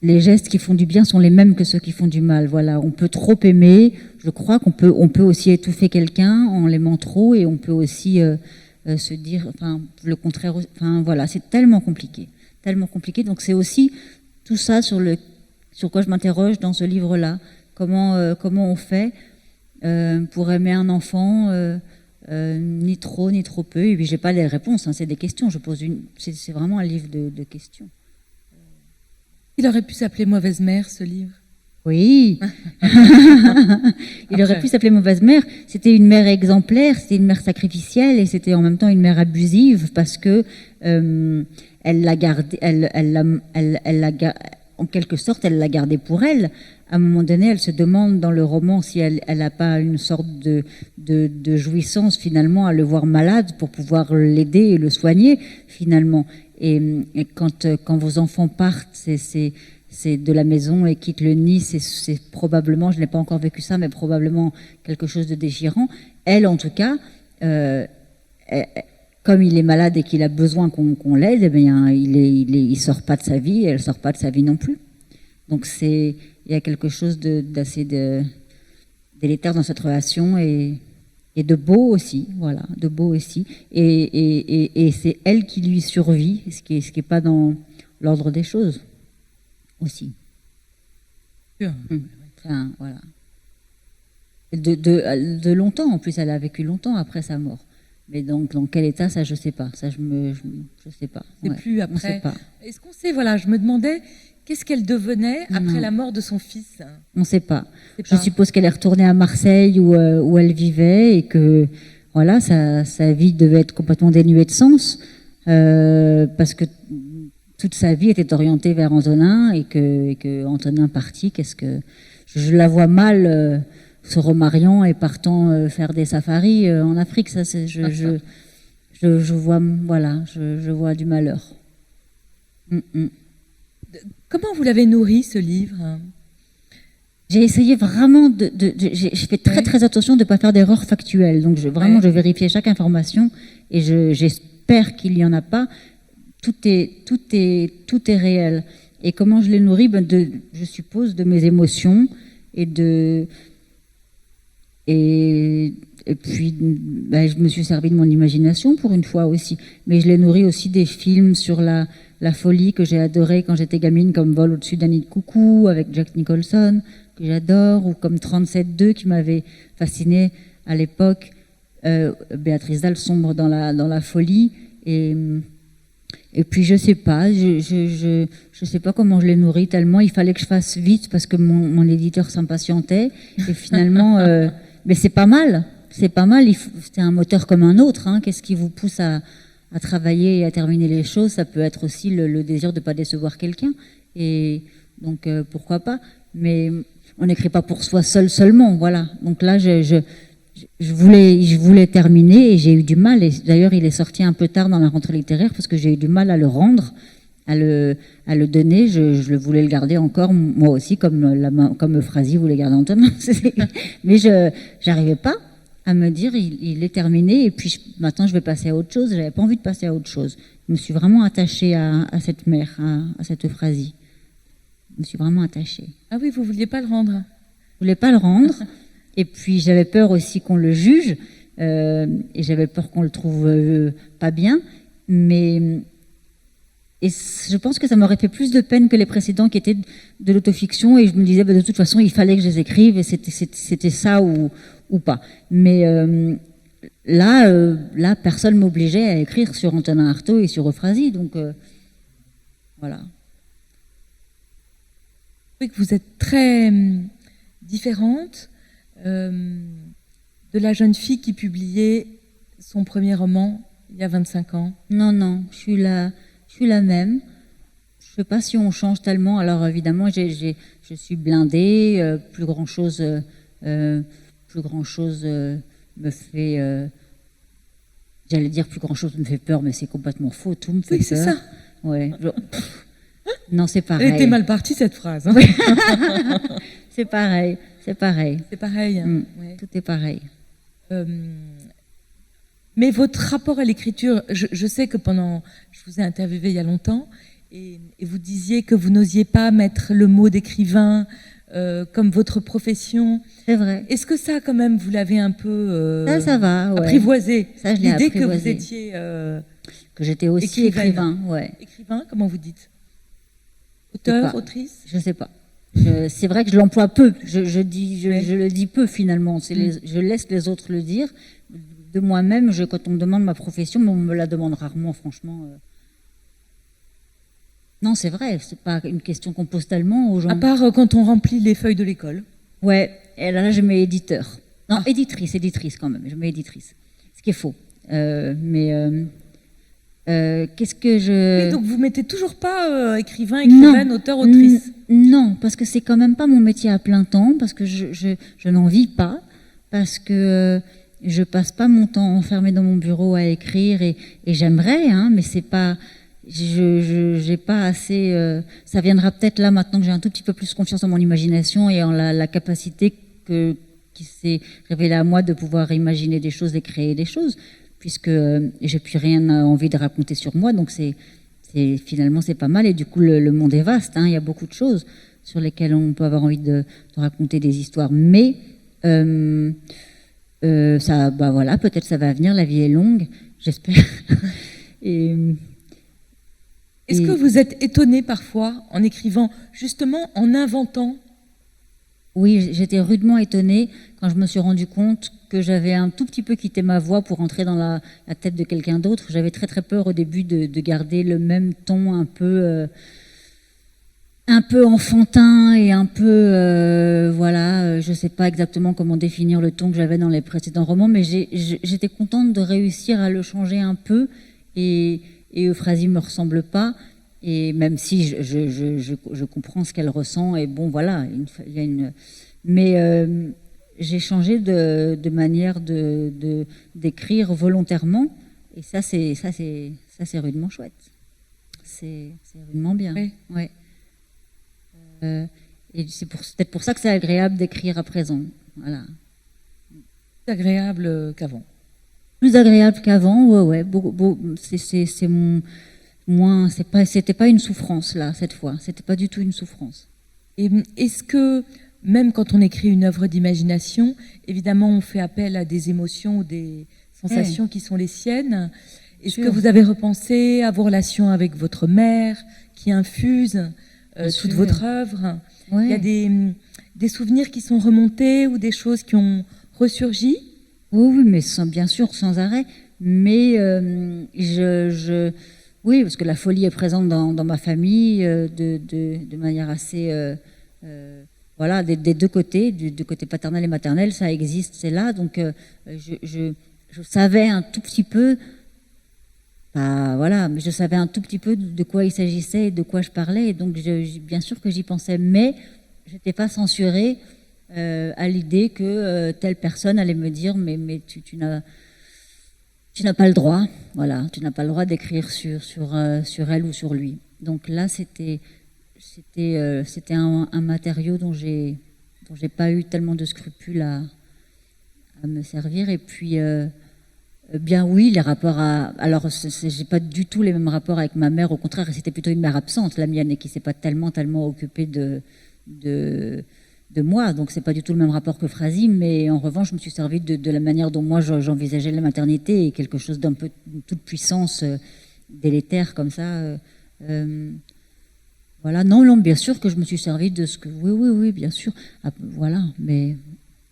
les gestes qui font du bien sont les mêmes que ceux qui font du mal. Voilà, on peut trop aimer. Je crois qu'on peut aussi étouffer quelqu'un en l'aimant trop, et on peut aussi se dire, enfin, le contraire. Enfin, voilà, c'est tellement compliqué. Donc, c'est aussi tout ça sur quoi je m'interroge dans ce livre-là. Comment on fait pour aimer un enfant, ni trop ni trop peu. Et puis, j'ai pas les réponses. Hein, c'est des questions. C'est vraiment un livre de questions. Il aurait pu s'appeler Mauvaise mère, ce livre. Oui. Il aurait pu s'appeler Mauvaise mère. C'était une mère exemplaire, c'était une mère sacrificielle et c'était en même temps une mère abusive parce que elle l'a gardé, en quelque sorte, elle l'a gardé pour elle. À un moment donné, elle se demande dans le roman si elle n'a pas une sorte de jouissance finalement à le voir malade pour pouvoir l'aider et le soigner finalement. Et quand vos enfants partent, c'est de la maison et quittent le nid, c'est probablement, je n'ai pas encore vécu ça, mais probablement quelque chose de déchirant. Elle, en tout cas, comme il est malade et qu'il a besoin qu'on l'aide, eh bien, il sort pas de sa vie et elle sort pas de sa vie non plus. Donc il y a quelque chose d'assez délétère dans cette relation et de beau aussi, voilà, de beau aussi. Et c'est elle qui lui survit, ce qui est pas dans l'ordre des choses aussi. Enfin, voilà. De longtemps, en plus, elle a vécu longtemps après sa mort. Mais donc, dans quel état, ça, je sais pas. Ça, je sais pas. C'est Ouais, plus on après. sait pas. Est-ce qu'on sait, voilà, je me demandais, qu'est-ce qu'elle devenait après la mort de son fils? On ne sait pas. C'est Je pas. suppose qu'elle est retournée à Marseille où elle vivait et que voilà, sa vie devait être complètement dénuée de sens parce que toute sa vie était orientée vers Antonin et que Antonin partit. Je la vois mal se remariant et partant faire des safaris en Afrique. Ça, je vois, voilà, je vois du malheur. Comment vous l'avez nourri, ce livre? J'ai essayé vraiment j'ai fait très attention de ne pas faire d'erreurs factuelles. Donc je vérifiais chaque information et j'espère qu'il n'y en a pas. Tout est réel. Et comment je l'ai nourri? Je suppose de mes émotions et puis je me suis servi de mon imagination pour une fois aussi. Mais je l'ai nourri aussi des films sur la folie que j'ai adoré quand j'étais gamine, comme Vol au-dessus d'un nid de coucou avec Jack Nicholson, que j'adore, ou comme 37-2 qui m'avait fasciné à l'époque. Béatrice Dalle sombre dans la folie. Et puis je sais pas, je sais pas comment je l'ai nourri tellement il fallait que je fasse vite parce que mon éditeur s'impatientait. Et finalement, mais c'est pas mal. C'est pas mal. C'est un moteur comme un autre. Hein. Qu'est-ce qui vous pousse à travailler et à terminer les choses? Ça peut être aussi le désir de ne pas décevoir quelqu'un. Et donc, pourquoi pas? Mais on n'écrit pas pour soi seulement. Voilà. Donc là, je voulais terminer et j'ai eu du mal. Et d'ailleurs, il est sorti un peu tard dans la rentrée littéraire parce que j'ai eu du mal à le rendre, à le donner. Je voulais le garder encore, moi aussi, comme Euphrasi voulait garder Antonin. Mais j'arrivais pas à me dire il est terminé et puis maintenant je vais passer à autre chose. J'avais pas envie de passer à autre chose. Je me suis vraiment attachée à cette mère, à cette Euphrasi. Je me suis vraiment attachée. Ah oui, vous vouliez pas le rendre? Je voulais pas le rendre. Et puis j'avais peur aussi qu'on le juge et j'avais peur qu'on le trouve pas bien. Et je pense que ça m'aurait fait plus de peine que les précédents qui étaient de l'autofiction. Et je me disais de toute façon il fallait que je les écrive et c'était ça ou pas. Mais là, personne m'obligeait à écrire sur Antonin Artaud et sur Euphrasi. Donc voilà. Oui, que vous êtes très différente de la jeune fille qui publiait son premier roman il y a 25 ans. Non, je suis la même. Je ne sais pas si on change tellement. Alors évidemment, je suis blindée. Plus grand chose me fait. J'allais dire plus grand chose me fait peur, mais c'est complètement faux. Tout me fait peur. C'est ça. Ouais. Non, c'est pareil. Elle était mal partie cette phrase. Hein. Oui. C'est pareil. C'est pareil. Ouais. Tout est pareil. Mais votre rapport à l'écriture, je sais que je vous ai interviewé il y a longtemps, et vous disiez que vous n'osiez pas mettre le mot d'écrivain comme votre profession. C'est vrai. Est-ce que ça, quand même, vous l'avez un peu ça va, ouais. apprivoisé? Ça, je l'ai l'idée apprivoisé. Que vous étiez que j'étais aussi écrivain, ouais. Écrivain, comment vous dites? Auteur, autrice? Je sais pas. C'est vrai que je l'emploie peu. Je le dis peu finalement. Je laisse les autres le dire. De moi-même, quand on me demande ma profession, on me la demande rarement, franchement. Non, c'est vrai. C'est pas une question qu'on pose tellement aux gens. À part quand on remplit les feuilles de l'école. Ouais. Et là, je mets éditeur. Non, éditrice quand même. Je mets éditrice. Ce qui est faux. Qu'est-ce que je... Oui, donc vous mettez toujours pas écrivaine, auteur, autrice? Non, parce que c'est quand même pas mon métier à plein temps, parce que je n'en vis pas, parce que je passe pas mon temps enfermé dans mon bureau à écrire et j'aimerais, hein, mais c'est pas... j'ai pas assez... ça viendra peut-être là maintenant que j'ai un tout petit peu plus confiance en mon imagination et en la capacité qui s'est révélée à moi de pouvoir imaginer des choses et créer des choses, puisque j'ai plus rien envie de raconter sur moi, donc finalement c'est pas mal, et du coup le monde est vaste, hein, il y a beaucoup de choses sur lesquelles on peut avoir envie de raconter des histoires, mais Ça, bah voilà, peut-être ça va venir, la vie est longue, j'espère. Est-ce que vous êtes étonné parfois en écrivant, justement en inventant? Oui, j'étais rudement étonnée quand je me suis rendu compte que j'avais un tout petit peu quitté ma voix pour entrer dans la tête de quelqu'un d'autre. J'avais très très peur au début de garder le même ton un peu enfantin et un peu, voilà, je sais pas exactement comment définir le ton que j'avais dans les précédents romans, mais j'étais contente de réussir à le changer un peu, et Euphrasie me ressemble pas, et même si je comprends ce qu'elle ressent, et bon, voilà, il y a mais j'ai changé de manière d'écrire volontairement, et ça c'est rudement chouette. C'est rudement bien. Oui. Ouais. Et c'est peut-être pour ça que c'est agréable d'écrire à présent. Voilà. Plus agréable qu'avant. Plus agréable qu'avant, ouais. C'est moins. C'était pas une souffrance là cette fois. C'était pas du tout une souffrance. Et est-ce que même quand on écrit une œuvre d'imagination, évidemment, on fait appel à des émotions ou des sensations qui sont les siennes. Est-ce que vous avez repensé à vos relations avec votre mère, qui infuse toute votre œuvre? Il y a des souvenirs qui sont remontés ou des choses qui ont ressurgi? Oui, mais bien sûr, sans arrêt. Mais oui, parce que la folie est présente dans ma famille de manière assez... voilà, des deux côtés, du côté paternel et maternel, ça existe, c'est là. Donc, je savais un tout petit peu... voilà, mais je savais un tout petit peu de quoi il s'agissait et de quoi je parlais, et donc bien sûr que j'y pensais, mais je n'étais pas censurée à l'idée que telle personne allait me dire mais tu n'as pas le droit, voilà, tu n'as pas le droit d'écrire sur elle ou sur lui. Donc là, c'était un matériau dont j'ai pas eu tellement de scrupules à me servir, et puis bien oui, les rapports alors j'ai pas du tout les mêmes rapports avec ma mère, au contraire, c'était plutôt une mère absente, la mienne, et qui s'est pas tellement occupée de moi, donc c'est pas du tout le même rapport que Euphrasie, mais en revanche, je me suis servi de la manière dont moi j'envisageais la maternité, et quelque chose d'un peu toute puissance délétère comme ça. Voilà, non, bien sûr que je me suis servi de ce que... Oui, bien sûr. Voilà, mais...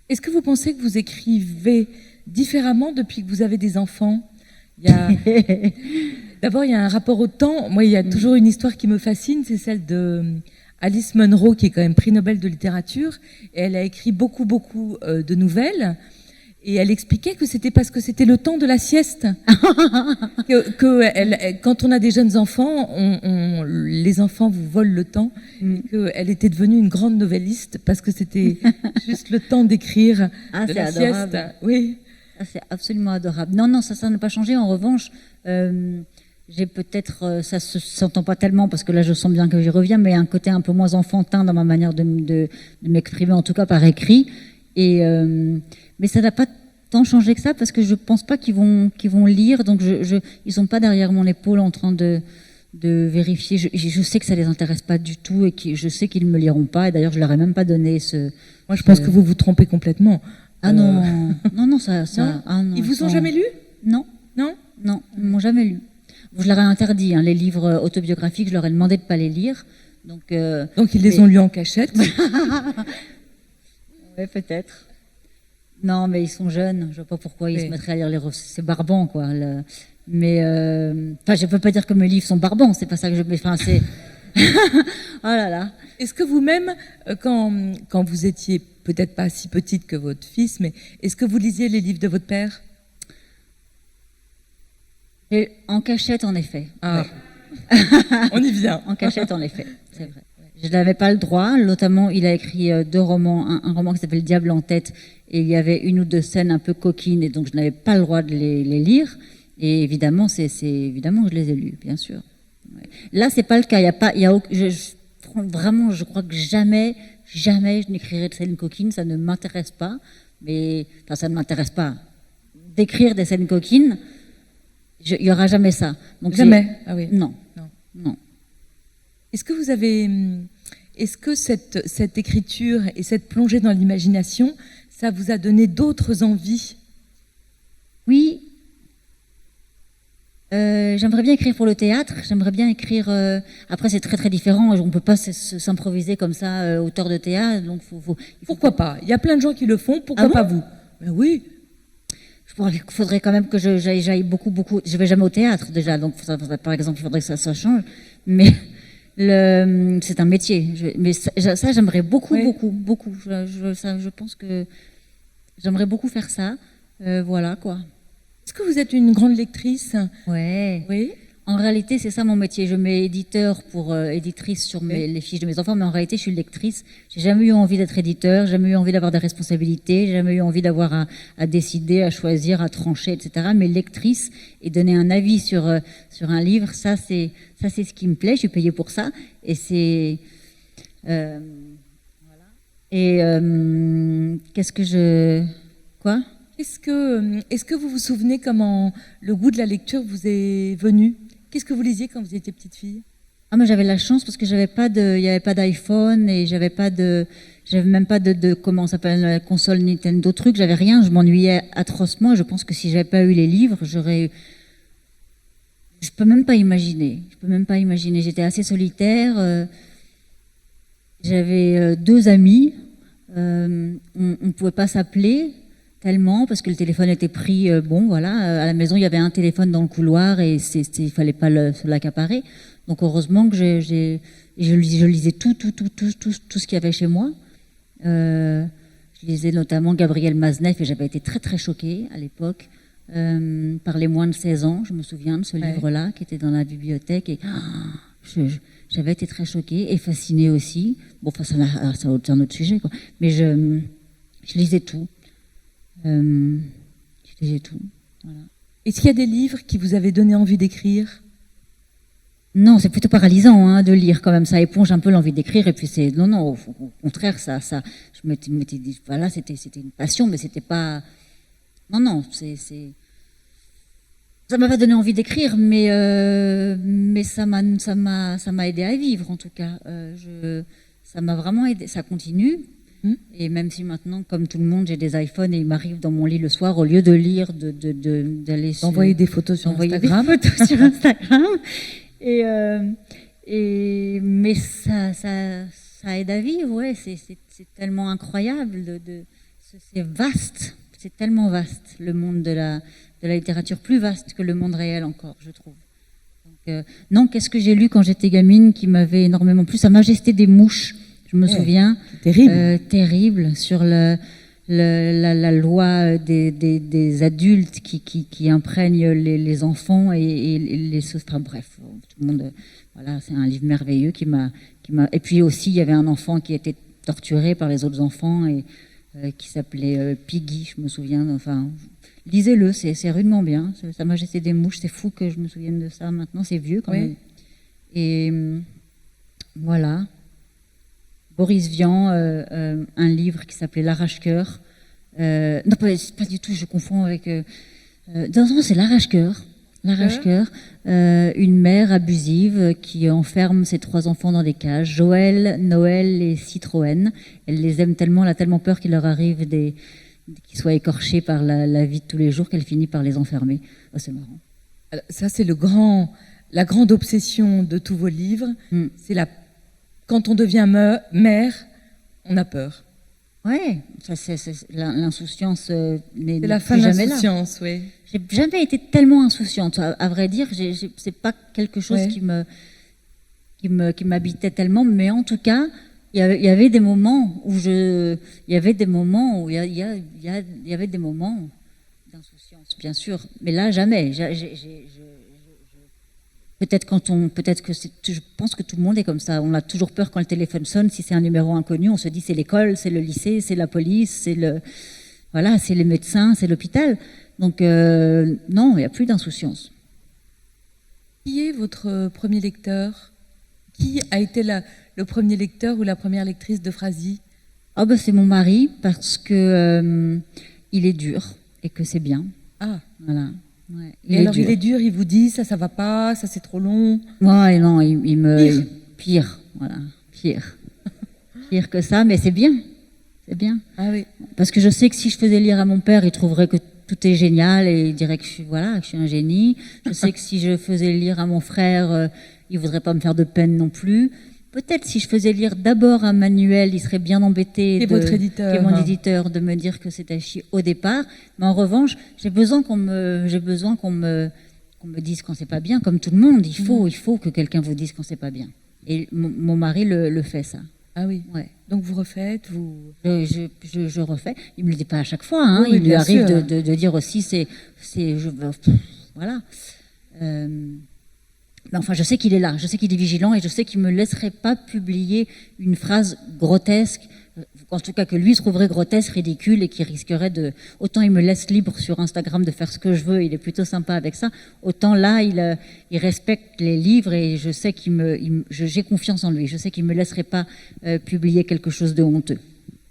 Est-ce que vous pensez que vous écrivez différemment depuis que vous avez des enfants? D'abord, il y a un rapport au temps. Moi, il y a toujours une histoire qui me fascine, c'est celle de Alice Munro, qui est quand même prix Nobel de littérature. Et elle a écrit beaucoup de nouvelles. Et elle expliquait que c'était parce que c'était le temps de la sieste. Quand on a des jeunes enfants, les enfants vous volent le temps. Qu'elle était devenue une grande novelliste parce que c'était juste le temps d'écrire de la adorable. sieste. Oui. C'est absolument adorable. Non, ça n'a pas changé. En revanche, j'ai peut-être, ça se s'entend pas tellement parce que là je sens bien que j'y reviens, mais un côté un peu moins enfantin dans ma manière de m'exprimer, en tout cas par écrit. Mais ça n'a pas tant changé que ça, parce que je pense pas qu'ils vont lire, donc ils sont pas derrière mon épaule en train de vérifier. Je sais que ça les intéresse pas du tout, et je sais qu'ils ne me liront pas, et d'ailleurs je leur ai même pas donné Moi je pense que vous vous trompez complètement. Non, ça... Non. Non, ils vous ont jamais lu? Non, ils m'ont jamais lu. Je leur ai interdit, les livres autobiographiques, je leur ai demandé de pas les lire. Donc ils les ont lus en cachette? Oui, peut-être. Non, mais ils sont jeunes, je vois pas pourquoi ils se mettraient à lire c'est barbant, quoi. Mais, je peux pas dire que mes livres sont barbants, c'est pas ça que je... Enfin, c'est... Oh là là. Est-ce que vous-même, quand vous étiez peut-être pas si petite que votre fils, mais est-ce que vous lisiez les livres de votre père? Et en cachette, en effet. Ah. Ouais. On y vient. En cachette, en effet, c'est vrai. Je n'avais pas le droit, notamment il a écrit 2 romans, un roman qui s'appelle Diable en tête, et il y avait 1 ou 2 scènes un peu coquines, et donc je n'avais pas le droit de les lire, et évidemment, évidemment je les ai lus, bien sûr. Ouais. Là, c'est pas le cas, vraiment, je crois que jamais je n'écrirai de scènes coquines, ça ne m'intéresse pas, ça ne m'intéresse pas d'écrire des scènes coquines, il n'y aura jamais ça. Donc jamais? Ah oui. Non. Est-ce que cette écriture et cette plongée dans l'imagination, ça vous a donné d'autres envies? Oui. J'aimerais bien écrire pour le théâtre. J'aimerais bien écrire. Après, c'est très très différent. On ne peut pas s'improviser comme ça, auteur de théâtre. Donc, Pourquoi pas? Il y a plein de gens qui le font. Pourquoi pas vous? Ben oui. Il faudrait quand même que j'aille beaucoup. Je vais jamais au théâtre déjà. Donc, par exemple, il faudrait que ça change. Mais c'est un métier. Mais ça, j'aimerais beaucoup. Je pense que j'aimerais beaucoup faire ça. Voilà quoi. Est-ce que vous êtes une grande lectrice? Ouais. Oui. En réalité, c'est ça mon métier. Je mets éditeur pour éditrice sur les fiches de mes enfants, mais en réalité, je suis lectrice. J'ai jamais eu envie d'être éditeur, jamais eu envie d'avoir des responsabilités, jamais eu envie d'avoir à décider, à choisir, à trancher, etc. Mais lectrice et donner un avis sur un livre, ça c'est ce qui me plaît. Je suis payée pour ça, et c'est voilà. Et qu'est-ce que je quoi? Est-ce que vous vous souvenez comment le goût de la lecture vous est venu? Qu'est-ce que vous lisiez quand vous étiez petite fille? Ah, mais j'avais la chance parce que il n'y avait pas d'iPhone et j'avais même pas de comment ça s'appelle, la console Nintendo truc, j'avais rien, je m'ennuyais atrocement. Je pense que si j'avais pas eu les livres, je peux même pas imaginer. J'étais assez solitaire. J'avais 2 amis. On ne pouvait pas s'appeler tellement parce que le téléphone était pris. Bon, voilà, à la maison il y avait un téléphone dans le couloir et il fallait pas se l'accaparer. Donc heureusement que je lisais tout ce qu'il y avait chez moi. Je lisais notamment Gabriel Maznev et j'avais été très très choquée à l'époque par les moins de 16 ans. Je me souviens de ce livre-là qui était dans la bibliothèque et j'avais été très choquée et fascinée aussi. Bon, enfin, c'est un autre sujet, quoi. Mais je lisais tout. Je lisais tout. Voilà. Est-ce qu'il y a des livres qui vous avaient donné envie d'écrire? Non, c'est plutôt paralysant de lire quand même. Ça éponge un peu l'envie d'écrire et puis au contraire, ça. Je m'étais dit, voilà, c'était une passion, mais c'était pas. Non, ça m'a pas donné envie d'écrire, mais ça m'a aidé à vivre en tout cas. Ça m'a vraiment aidé. Ça continue. Et même si maintenant, comme tout le monde, j'ai des iPhones et il m'arrive dans mon lit le soir, au lieu de lire, d'aller d'envoyer des photos sur Instagram. Mais ça aide à vivre, ouais. C'est tellement incroyable, c'est vaste, c'est tellement vaste le monde de la littérature, plus vaste que le monde réel encore, je trouve. Donc, non, qu'est-ce que j'ai lu quand j'étais gamine qui m'avait énormément plu? Sa Majesté des mouches. Je me souviens, terrible, sur la loi des adultes qui imprègnent les enfants et les enfin, bref, tout le monde, voilà, c'est un livre merveilleux qui m'a. Et puis aussi, il y avait un enfant qui était torturé par les autres enfants et qui s'appelait Piggy, je me souviens. Enfin, lisez-le, c'est rudement bien. Sa Majesté des mouches, c'est fou que je me souvienne de ça. Maintenant, c'est vieux quand même. Et voilà. Boris Vian, un livre qui s'appelait L'Arrache-Cœur. Non, pas du tout, je confonds avec. Non, c'est L'Arrache-Cœur. L'Arrache-Cœur. Une mère abusive qui enferme ses 3 enfants dans des cages, Joël, Noël et Citroën. Elle les aime tellement, elle a tellement peur qu'il leur arrive qu'ils soient écorchés par la vie de tous les jours qu'elle finit par les enfermer. Oh, c'est marrant. Alors, ça, c'est la grande obsession de tous vos livres. C'est quand on devient mère, on a peur. Ouais, l'insouciance n'est c'est la fin de l'insouciance, oui. J'ai jamais été tellement insouciante. À vrai dire, c'est pas quelque chose qui m'habitait tellement, mais en tout cas, il y avait des moments où il y avait des moments d'insouciance, bien sûr. Mais là, jamais. Je pense que tout le monde est comme ça. On a toujours peur quand le téléphone sonne. Si c'est un numéro inconnu, on se dit c'est l'école, c'est le lycée, c'est la police, c'est les médecins, c'est l'hôpital. Donc non, il n'y a plus d'insouciance. Qui est votre premier lecteur? Qui a été le premier lecteur ou la première lectrice de Phrasy? C'est mon mari parce que il est dur et que c'est bien. Ah, voilà. Ouais. Et alors il est dur, il vous dit ça va pas, ça c'est trop long. Ouais, non, il me pire, voilà, pire que ça, mais c'est bien, Ah oui. parce que je sais que si je faisais lire à mon père, il trouverait que tout est génial et il dirait que que je suis un génie. Je sais que si je faisais lire à mon frère, il voudrait pas me faire de peine non plus. Peut-être si je faisais lire d'abord à Manuel, il serait bien embêté, qui est votre éditeur, qui est mon éditeur, de me dire que c'était chier au départ. Mais en revanche, j'ai besoin qu'on me dise quand c'est pas bien, comme tout le monde. Il faut que quelqu'un vous dise quand c'est pas bien. Et mon mari le fait, ça. Ah oui. Ouais. Donc vous refaites, vous. Je refais. Il me le dit pas à chaque fois. Hein. Oui, il lui arrive sûr. de dire aussi, voilà. Mais enfin, je sais qu'il est là, je sais qu'il est vigilant et je sais qu'il ne me laisserait pas publier une phrase grotesque, en tout cas que lui trouverait grotesque, ridicule et qui risquerait de... Autant il me laisse libre sur Instagram de faire ce que je veux, il est plutôt sympa avec ça, autant là, il respecte les livres et je sais j'ai confiance en lui, je sais qu'il ne me laisserait pas publier quelque chose de honteux.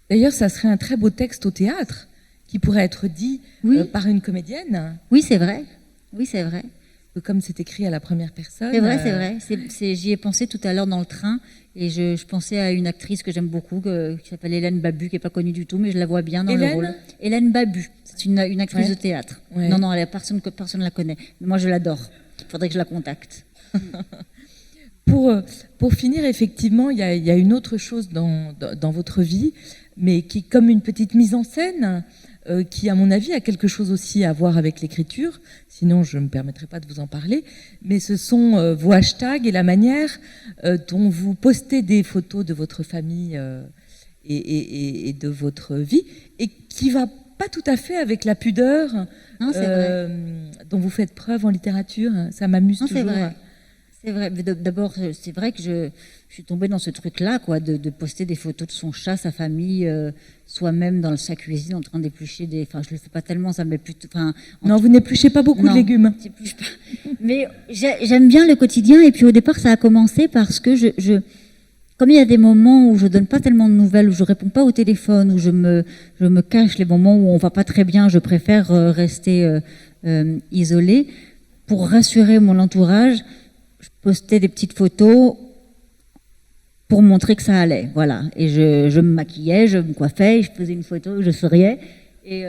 D'ailleurs, ça serait un très beau texte au théâtre qui pourrait être dit par une comédienne. Oui, c'est vrai. Oui, c'est vrai. Comme c'est écrit à la première personne. C'est vrai, c'est vrai. J'y ai pensé tout à l'heure dans le train et je pensais à une actrice que j'aime beaucoup qui s'appelle Hélène Babu, qui n'est pas connue du tout, mais je la vois bien dans le rôle. Hélène Babu, c'est une actrice de théâtre. Ouais. Non, personne ne la connaît. Mais moi, je l'adore. Il faudrait que je la contacte. Pour finir, effectivement, il y a une autre chose dans votre vie, mais qui est comme une petite mise en scène, qui, à mon avis, a quelque chose aussi à voir avec l'écriture. Sinon, je ne me permettrai pas de vous en parler. Mais ce sont vos hashtags et la manière dont vous postez des photos de votre famille et de votre vie, et qui ne va pas tout à fait avec la pudeur dont vous faites preuve en littérature. Ça m'amuse toujours. C'est vrai. C'est vrai. D'abord, c'est vrai que je suis tombée dans ce truc-là, quoi, de poster des photos de son chat, sa famille, soi-même dans sa cuisine en train d'éplucher des. Enfin, je le fais pas tellement, ça me met plutôt. Non, vous n'épluchez pas beaucoup de légumes. J'épluche pas. Mais j'aime bien le quotidien. Et puis au départ, ça a commencé parce que comme il y a des moments où je donne pas tellement de nouvelles, où je réponds pas au téléphone, où je me cache, les moments où on va pas très bien, je préfère rester isolée pour rassurer mon entourage. Je postais des petites photos pour montrer que ça allait, voilà. Et je me maquillais, je me coiffais, je faisais une photo, je souriais, et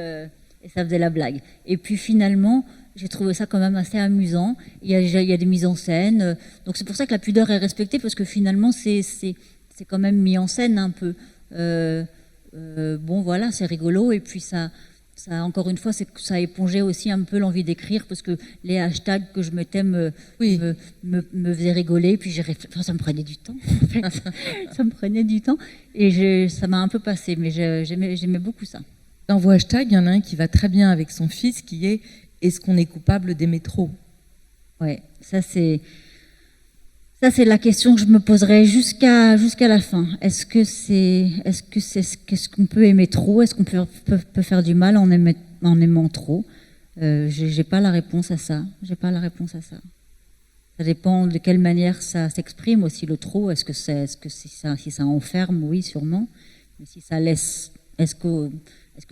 ça faisait la blague. Et puis finalement, j'ai trouvé ça quand même assez amusant. Il y a des mises en scène, donc c'est pour ça que la pudeur est respectée, parce que finalement, c'est quand même mis en scène un peu. Bon, voilà, c'est rigolo, et puis ça, encore une fois, ça a épongé aussi un peu l'envie d'écrire, parce que les hashtags que je mettais me faisaient rigoler, puis ça me prenait du temps, en fait. Ça me prenait du temps, et ça m'a un peu passé, mais j'aimais beaucoup ça. Dans vos hashtags, il y en a un qui va très bien avec son fils, qui est « Est-ce qu'on est coupable des métros ?» Ouais, ça c'est la question que je me poserai jusqu'à la fin. Est-ce qu'on peut aimer trop? Est-ce qu'on peut faire du mal en aimant trop? J'ai pas la réponse à ça. Ça dépend de quelle manière ça s'exprime aussi, le trop. Est-ce que si ça enferme? Oui, sûrement. Mais si ça laisse, est-ce que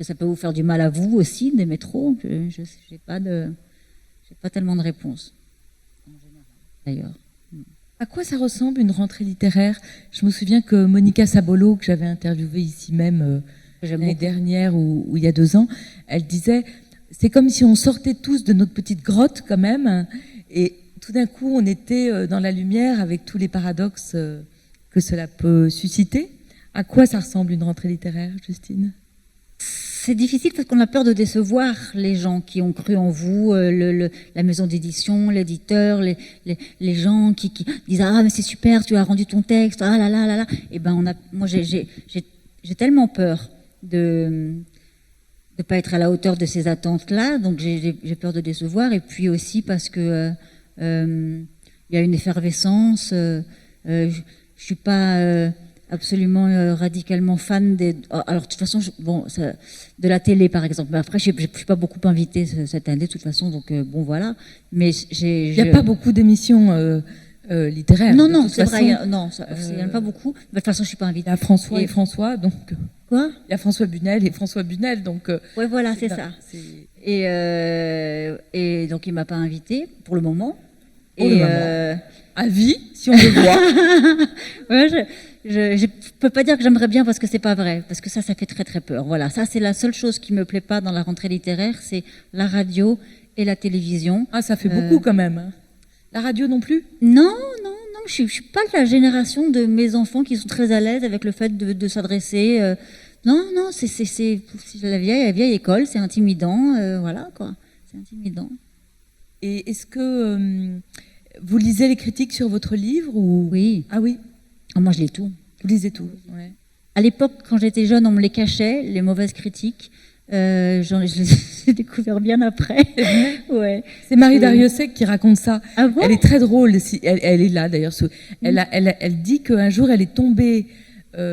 ça peut vous faire du mal à vous aussi d'aimer trop? J'ai pas tellement de réponse en général, d'ailleurs. À quoi ça ressemble une rentrée littéraire? Je me souviens que Monica Sabolo, que j'avais interviewée ici même l'année dernière ou il y a 2 ans, elle disait « C'est comme si on sortait tous de notre petite grotte quand même, et tout d'un coup on était dans la lumière avec tous les paradoxes que cela peut susciter. » À quoi ça ressemble une rentrée littéraire, Justine? C'est difficile parce qu'on a peur de décevoir les gens qui ont cru en vous, la maison d'édition, l'éditeur, les gens qui disent « Ah, mais c'est super, tu as rendu ton texte, ah là là là là ». Et ben, moi, j'ai tellement peur de pas être à la hauteur de ces attentes-là, donc j'ai peur de décevoir. Et puis aussi parce que il y a une effervescence, je suis pas... absolument radicalement fan alors de toute façon de la télé par exemple, mais après je suis pas beaucoup invitée cette année de toute façon, donc bon voilà, mais il n'y a pas beaucoup d'émissions littéraires. Non, c'est vrai, il n'y en a pas beaucoup, mais de toute façon je suis pas invitée. Il y a François et François, donc quoi, il y a François Bunel et François Bunel, donc ouais, voilà, c'est ça. Et donc il m'a pas invitée pour le moment. À vie, si on le voit. Ouais, je peux pas dire que j'aimerais bien parce que c'est pas vrai, parce que ça fait très très peur. Voilà, ça c'est la seule chose qui me plaît pas dans la rentrée littéraire, c'est la radio et la télévision. Ah, ça fait beaucoup quand même. Hein. La radio non plus? Non, non, non, je suis pas de la génération de mes enfants qui sont très à l'aise avec le fait de s'adresser. Non, non, c'est la vieille école, c'est intimidant, voilà quoi, c'est intimidant. Et est-ce que vous lisez les critiques sur votre livre ou... Oui. Ah oui. Moi, je lis tout. Vous lisez tout. Ouais. À l'époque, quand j'étais jeune, on me les cachait, les mauvaises critiques. Je les ai découvert bien après. Ouais. C'est Marie Darrieussecq qui raconte ça. Ah bon? Elle est très drôle. Elle est là d'ailleurs. Elle dit qu'un jour, elle est tombée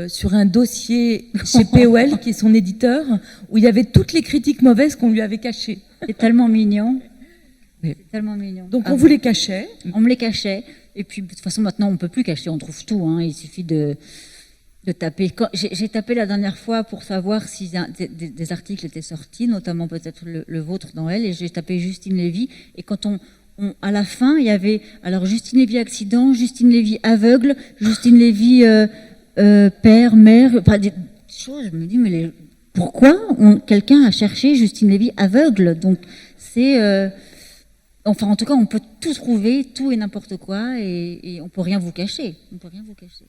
sur un dossier chez POL, qui est son éditeur, où il y avait toutes les critiques mauvaises qu'on lui avait cachées. C'est tellement mignon. Oui. C'est tellement mignon. Donc on vous les cachait. On me les cachait. Et puis de toute façon maintenant on ne peut plus cacher, on trouve tout. Hein. Il suffit de taper. J'ai tapé la dernière fois pour savoir si des articles étaient sortis, notamment peut-être le vôtre dans Elle, et j'ai tapé Justine Lévy. Et quand à la fin il y avait alors Justine Lévy accident, Justine Lévy aveugle, Justine Lévy père, mère, enfin, des choses. Je me dis mais pourquoi quelqu'un a cherché Justine Lévy aveugle? Donc c'est enfin, en tout cas, on peut tout trouver, tout et n'importe quoi, et on peut rien vous cacher. On peut rien vous cacher.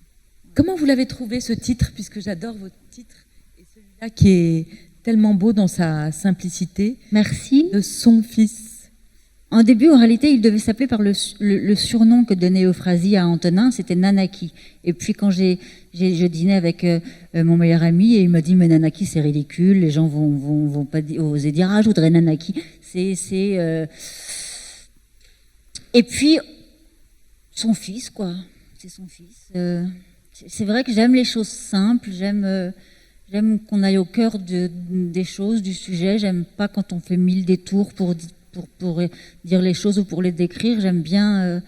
Comment vous l'avez trouvé, ce titre, puisque j'adore votre titre, et celui-là qui est tellement beau dans sa simplicité. Merci. De son fils. En début, en réalité, il devait s'appeler par le surnom que donnait Euphrasie à Antonin, c'était Nanaki. Et puis quand je dînais avec mon meilleur ami, et il m'a dit, mais Nanaki, c'est ridicule, les gens vont pas oser dire, ah, je voudrais Nanaki. Et puis, son fils, quoi. C'est son fils. C'est vrai que j'aime les choses simples, j'aime qu'on aille au cœur des choses, du sujet. J'aime pas quand on fait 1000 détours pour dire les choses ou pour les décrire. J'aime bien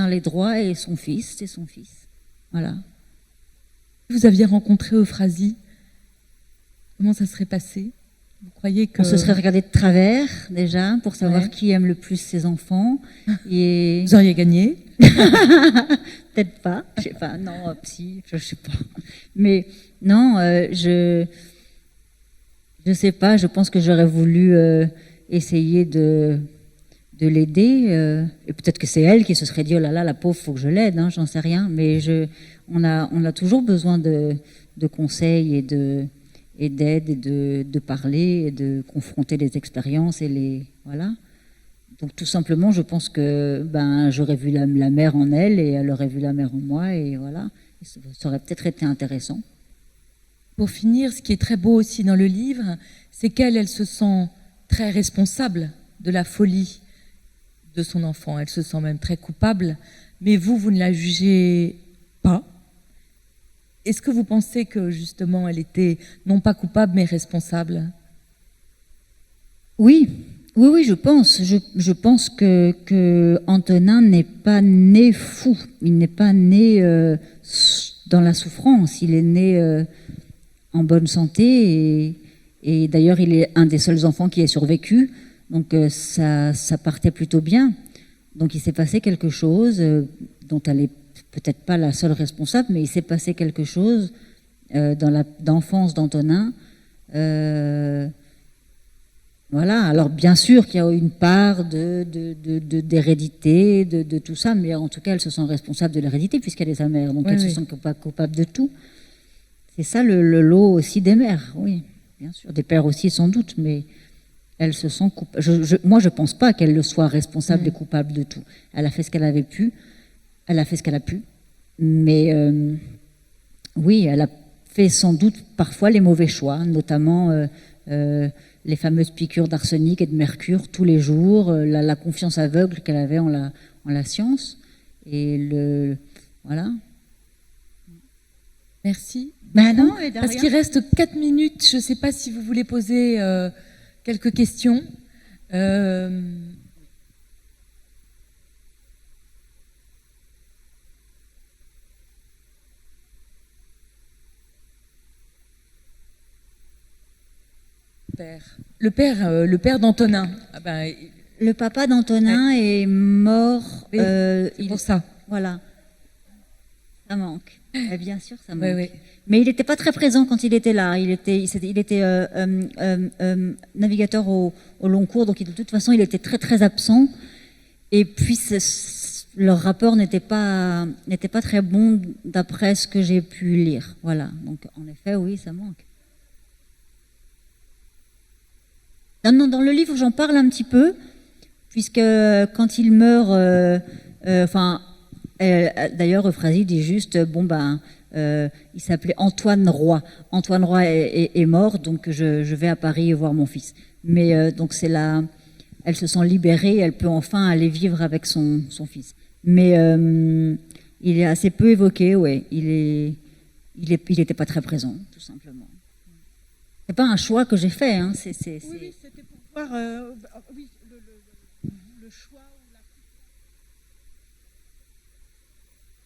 les droits, et son fils, c'est son fils. Voilà. Vous aviez rencontré Euphrasie, comment ça serait passé? Vous croyez que... On se serait regardé de travers, déjà, pour savoir qui aime le plus ses enfants. Et... Vous auriez gagné? Peut-être pas. Je sais pas. Non, si, je sais pas. Mais non, je sais pas. Je pense que j'aurais voulu essayer de l'aider. Et peut-être que c'est elle qui se serait dit, oh là là, la pauvre, faut que je l'aide. Hein, j'en sais rien. Mais on a toujours besoin de conseils et d'aide, et de parler, et de confronter les expériences et voilà. Donc tout simplement, je pense que j'aurais vu la mère en elle, et elle aurait vu la mère en moi, et voilà. Et ça aurait peut-être été intéressant. Pour finir, ce qui est très beau aussi dans le livre, c'est qu'elle se sent très responsable de la folie de son enfant. Elle se sent même très coupable, mais vous ne la jugez pas. Est-ce que vous pensez que, justement, elle était non pas coupable, mais responsable? Oui, je pense. Je pense que Antonin n'est pas né fou. Il n'est pas né dans la souffrance. Il est né en bonne santé, et d'ailleurs, il est un des seuls enfants qui ait survécu. Donc, ça partait plutôt bien. Donc, il s'est passé quelque chose dont elle est peut-être pas la seule responsable, mais il s'est passé quelque chose dans l'enfance d'Antonin. Voilà. Alors bien sûr qu'il y a une part d'hérédité, de tout ça, mais en tout cas, elle se sent responsable de l'hérédité puisqu'elle est sa mère. Donc elle se sent pas coupable de tout. C'est ça le lot aussi des mères, oui, bien sûr, des pères aussi sans doute, mais elle se sent coupable. Moi, je pense pas qu'elle le soit responsable et coupable de tout. Elle a fait ce qu'elle avait pu. Elle a fait ce qu'elle a pu, mais oui, elle a fait sans doute parfois les mauvais choix, notamment les fameuses piqûres d'arsenic et de mercure tous les jours, la confiance aveugle qu'elle avait en la science, et voilà. Merci. Non, parce qu'il reste 4 minutes, je ne sais pas si vous voulez poser quelques questions. Le père d'Antonin. Ah ben, le papa d'Antonin est mort. Oui, c'est pour ça. Voilà. Ça manque. Bien sûr, ça manque. Oui, oui. Mais il n'était pas très présent quand il était là. Il était navigateur au long cours, donc de toute façon, il était très très absent. Et puis, leur rapport n'était pas très bon d'après ce que j'ai pu lire. Voilà. Donc, en effet, oui, ça manque. Dans le livre, j'en parle un petit peu, puisque quand il meurt, d'ailleurs, Euphrasie dit juste, il s'appelait Antoine Roy. Antoine Roy est mort, donc je vais à Paris voir mon fils. Mais donc c'est là, elle se sent libérée, elle peut enfin aller vivre avec son fils. Mais il est assez peu évoqué, ouais. Il était pas très présent, tout simplement. C'est pas un choix que j'ai fait, hein. Oui, c'était pour voir le choix.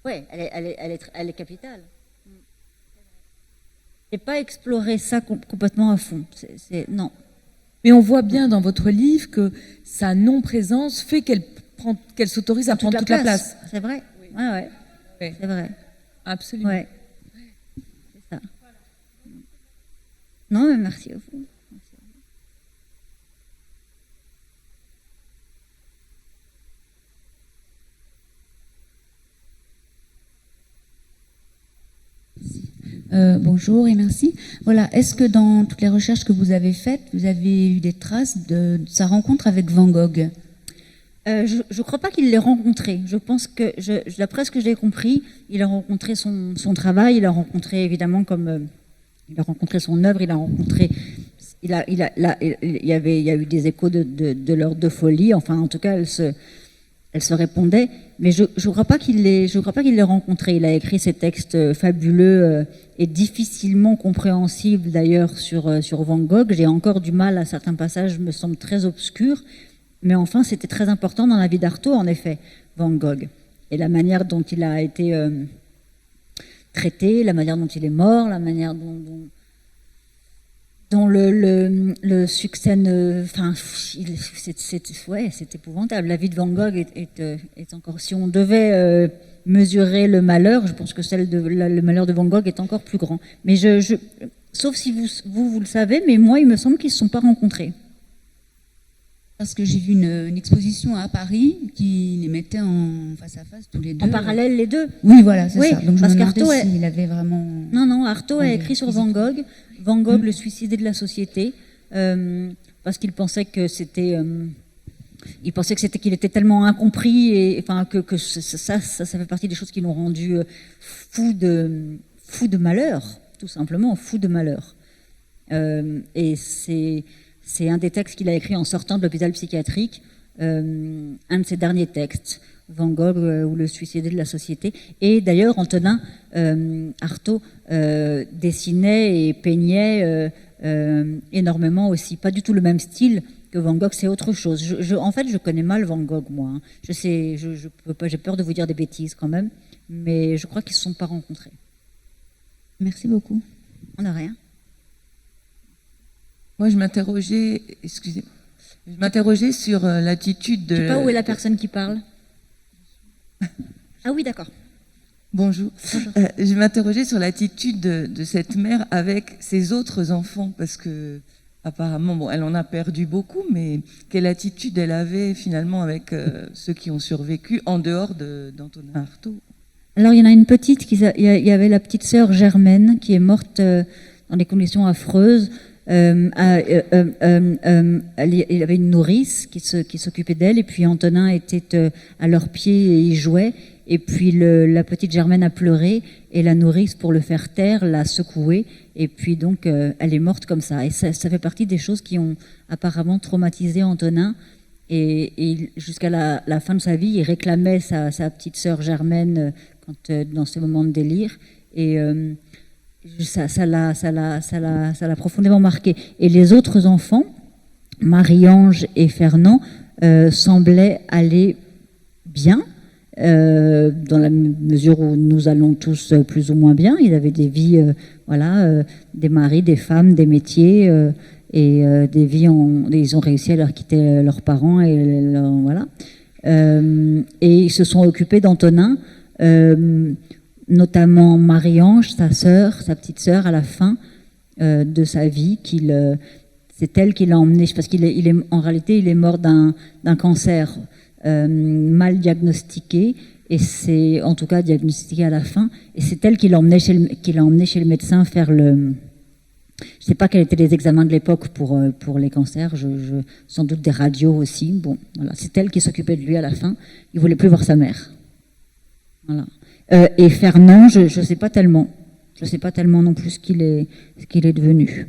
Oui, elle est capitale. Et pas explorer ça complètement à fond. Non. Mais on voit bien dans votre livre que sa non-présence fait qu'elle s'autorise à prendre toute la place. C'est vrai. Oui. Ouais. C'est vrai. Absolument. Ouais. C'est ça. Non, mais merci à vous. Bonjour et merci. Voilà, est-ce que dans toutes les recherches que vous avez faites, vous avez eu des traces de sa rencontre avec Van Gogh? Je ne crois pas qu'il l'ait rencontré. Je pense que, d'après ce que j'ai compris, il a rencontré son travail, il a rencontré évidemment il a rencontré son œuvre, il a rencontré, il y a eu des échos de l'heure de folie. Enfin, en tout cas, elle se répondait, mais je ne crois pas qu'il l'ait rencontré. Il a écrit ces textes fabuleux et difficilement compréhensibles d'ailleurs sur Van Gogh. J'ai encore du mal, à certains passages me semblent très obscurs, mais enfin c'était très important dans la vie d'Artaud, en effet, Van Gogh. Et la manière dont il a été traité, la manière dont il est mort, la manière dont le succès c'est épouvantable. La vie de Van Gogh est encore, si on devait mesurer le malheur, je pense que le malheur de Van Gogh est encore plus grand. Mais sauf si vous le savez, mais moi il me semble qu'ils ne se sont pas rencontrés. Parce que j'ai vu une exposition à Paris qui les mettait en face à face tous les deux. En parallèle les deux. Oui, voilà, c'est ça. Donc je parce me demandais qu'Artaud s'il avait vraiment... Non, Artaud a écrit sur Van Gogh. Van Gogh, le suicidé de la société, parce qu'il pensait que c'était... qu'il était tellement incompris, et enfin que ça fait partie des choses qui l'ont rendu fou de malheur, tout simplement, fou de malheur. Et c'est un des textes qu'il a écrit en sortant de l'hôpital psychiatrique, un de ses derniers textes, Van Gogh ou le suicidé de la société. Et d'ailleurs, Antonin Artaud dessinait et peignait énormément aussi. Pas du tout le même style que Van Gogh, c'est autre chose. En fait, je connais mal Van Gogh, moi. Hein. Je sais, je peux pas, j'ai peur de vous dire des bêtises quand même, mais je crois qu'ils ne se sont pas rencontrés. Merci beaucoup. On n'a rien. Moi, je m'interrogeais sur l'attitude de... Je ne sais pas où est la personne qui parle. Ah oui, d'accord. Bonjour. Je m'interrogeais sur l'attitude de cette mère avec ses autres enfants, parce que apparemment, elle en a perdu beaucoup, mais quelle attitude elle avait finalement avec ceux qui ont survécu en dehors d'Antonin Artaud? Alors, il y en a une petite, il y avait la petite sœur Germaine qui est morte dans des conditions affreuses. Il y avait une nourrice qui s'occupait d'elle, et puis Antonin était à leurs pieds et y jouait, et puis la petite Germaine a pleuré, et la nourrice, pour le faire taire, l'a secouée, et puis donc elle est morte comme ça. Et ça fait partie des choses qui ont apparemment traumatisé Antonin, et jusqu'à la fin de sa vie, il réclamait sa petite sœur Germaine dans ces moments de délire, et ça l'a profondément marqué. Et les autres enfants, Marie-Ange et Fernand, semblaient aller bien, dans la mesure où nous allons tous plus ou moins bien. Ils avaient des vies, des maris, des femmes, des métiers, et des vies. Ils ont réussi à leur quitter leurs parents, et ils se sont occupés d'Antonin. notamment Marie-Ange, sa petite sœur, à la fin de sa vie, c'est elle qui l'a emmené, parce en réalité, il est mort d'un cancer mal diagnostiqué, et c'est en tout cas diagnostiqué à la fin, et c'est elle qui l'a emmené chez le médecin faire le... Je ne sais pas quels étaient les examens de l'époque pour les cancers, sans doute des radios aussi. Bon, voilà, c'est elle qui s'occupait de lui à la fin. Il ne voulait plus voir sa mère. Voilà. Et Fernand, je ne sais pas tellement. Je ne sais pas tellement non plus ce qu'il est devenu.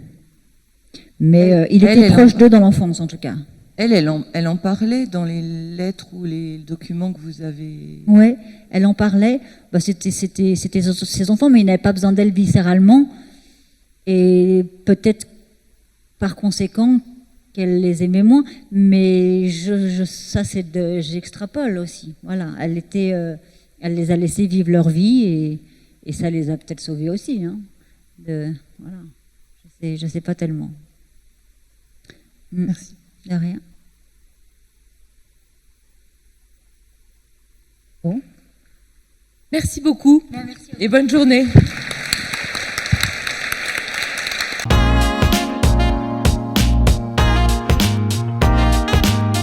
Mais il était proche d'eux dans l'enfance, en tout cas. Elle en parlait dans les lettres ou les documents que vous avez... Oui, elle en parlait. Bah, c'était ses enfants, mais il n'avait pas besoin d'elle viscéralement. Et peut-être par conséquent qu'elle les aimait moins, mais ça j'extrapole aussi. Voilà, elle les a laissés vivre leur vie et ça les a peut-être sauvés aussi. Hein. Voilà, je sais pas tellement. Merci. De rien. Bon. Merci beaucoup Merci. et bonne journée.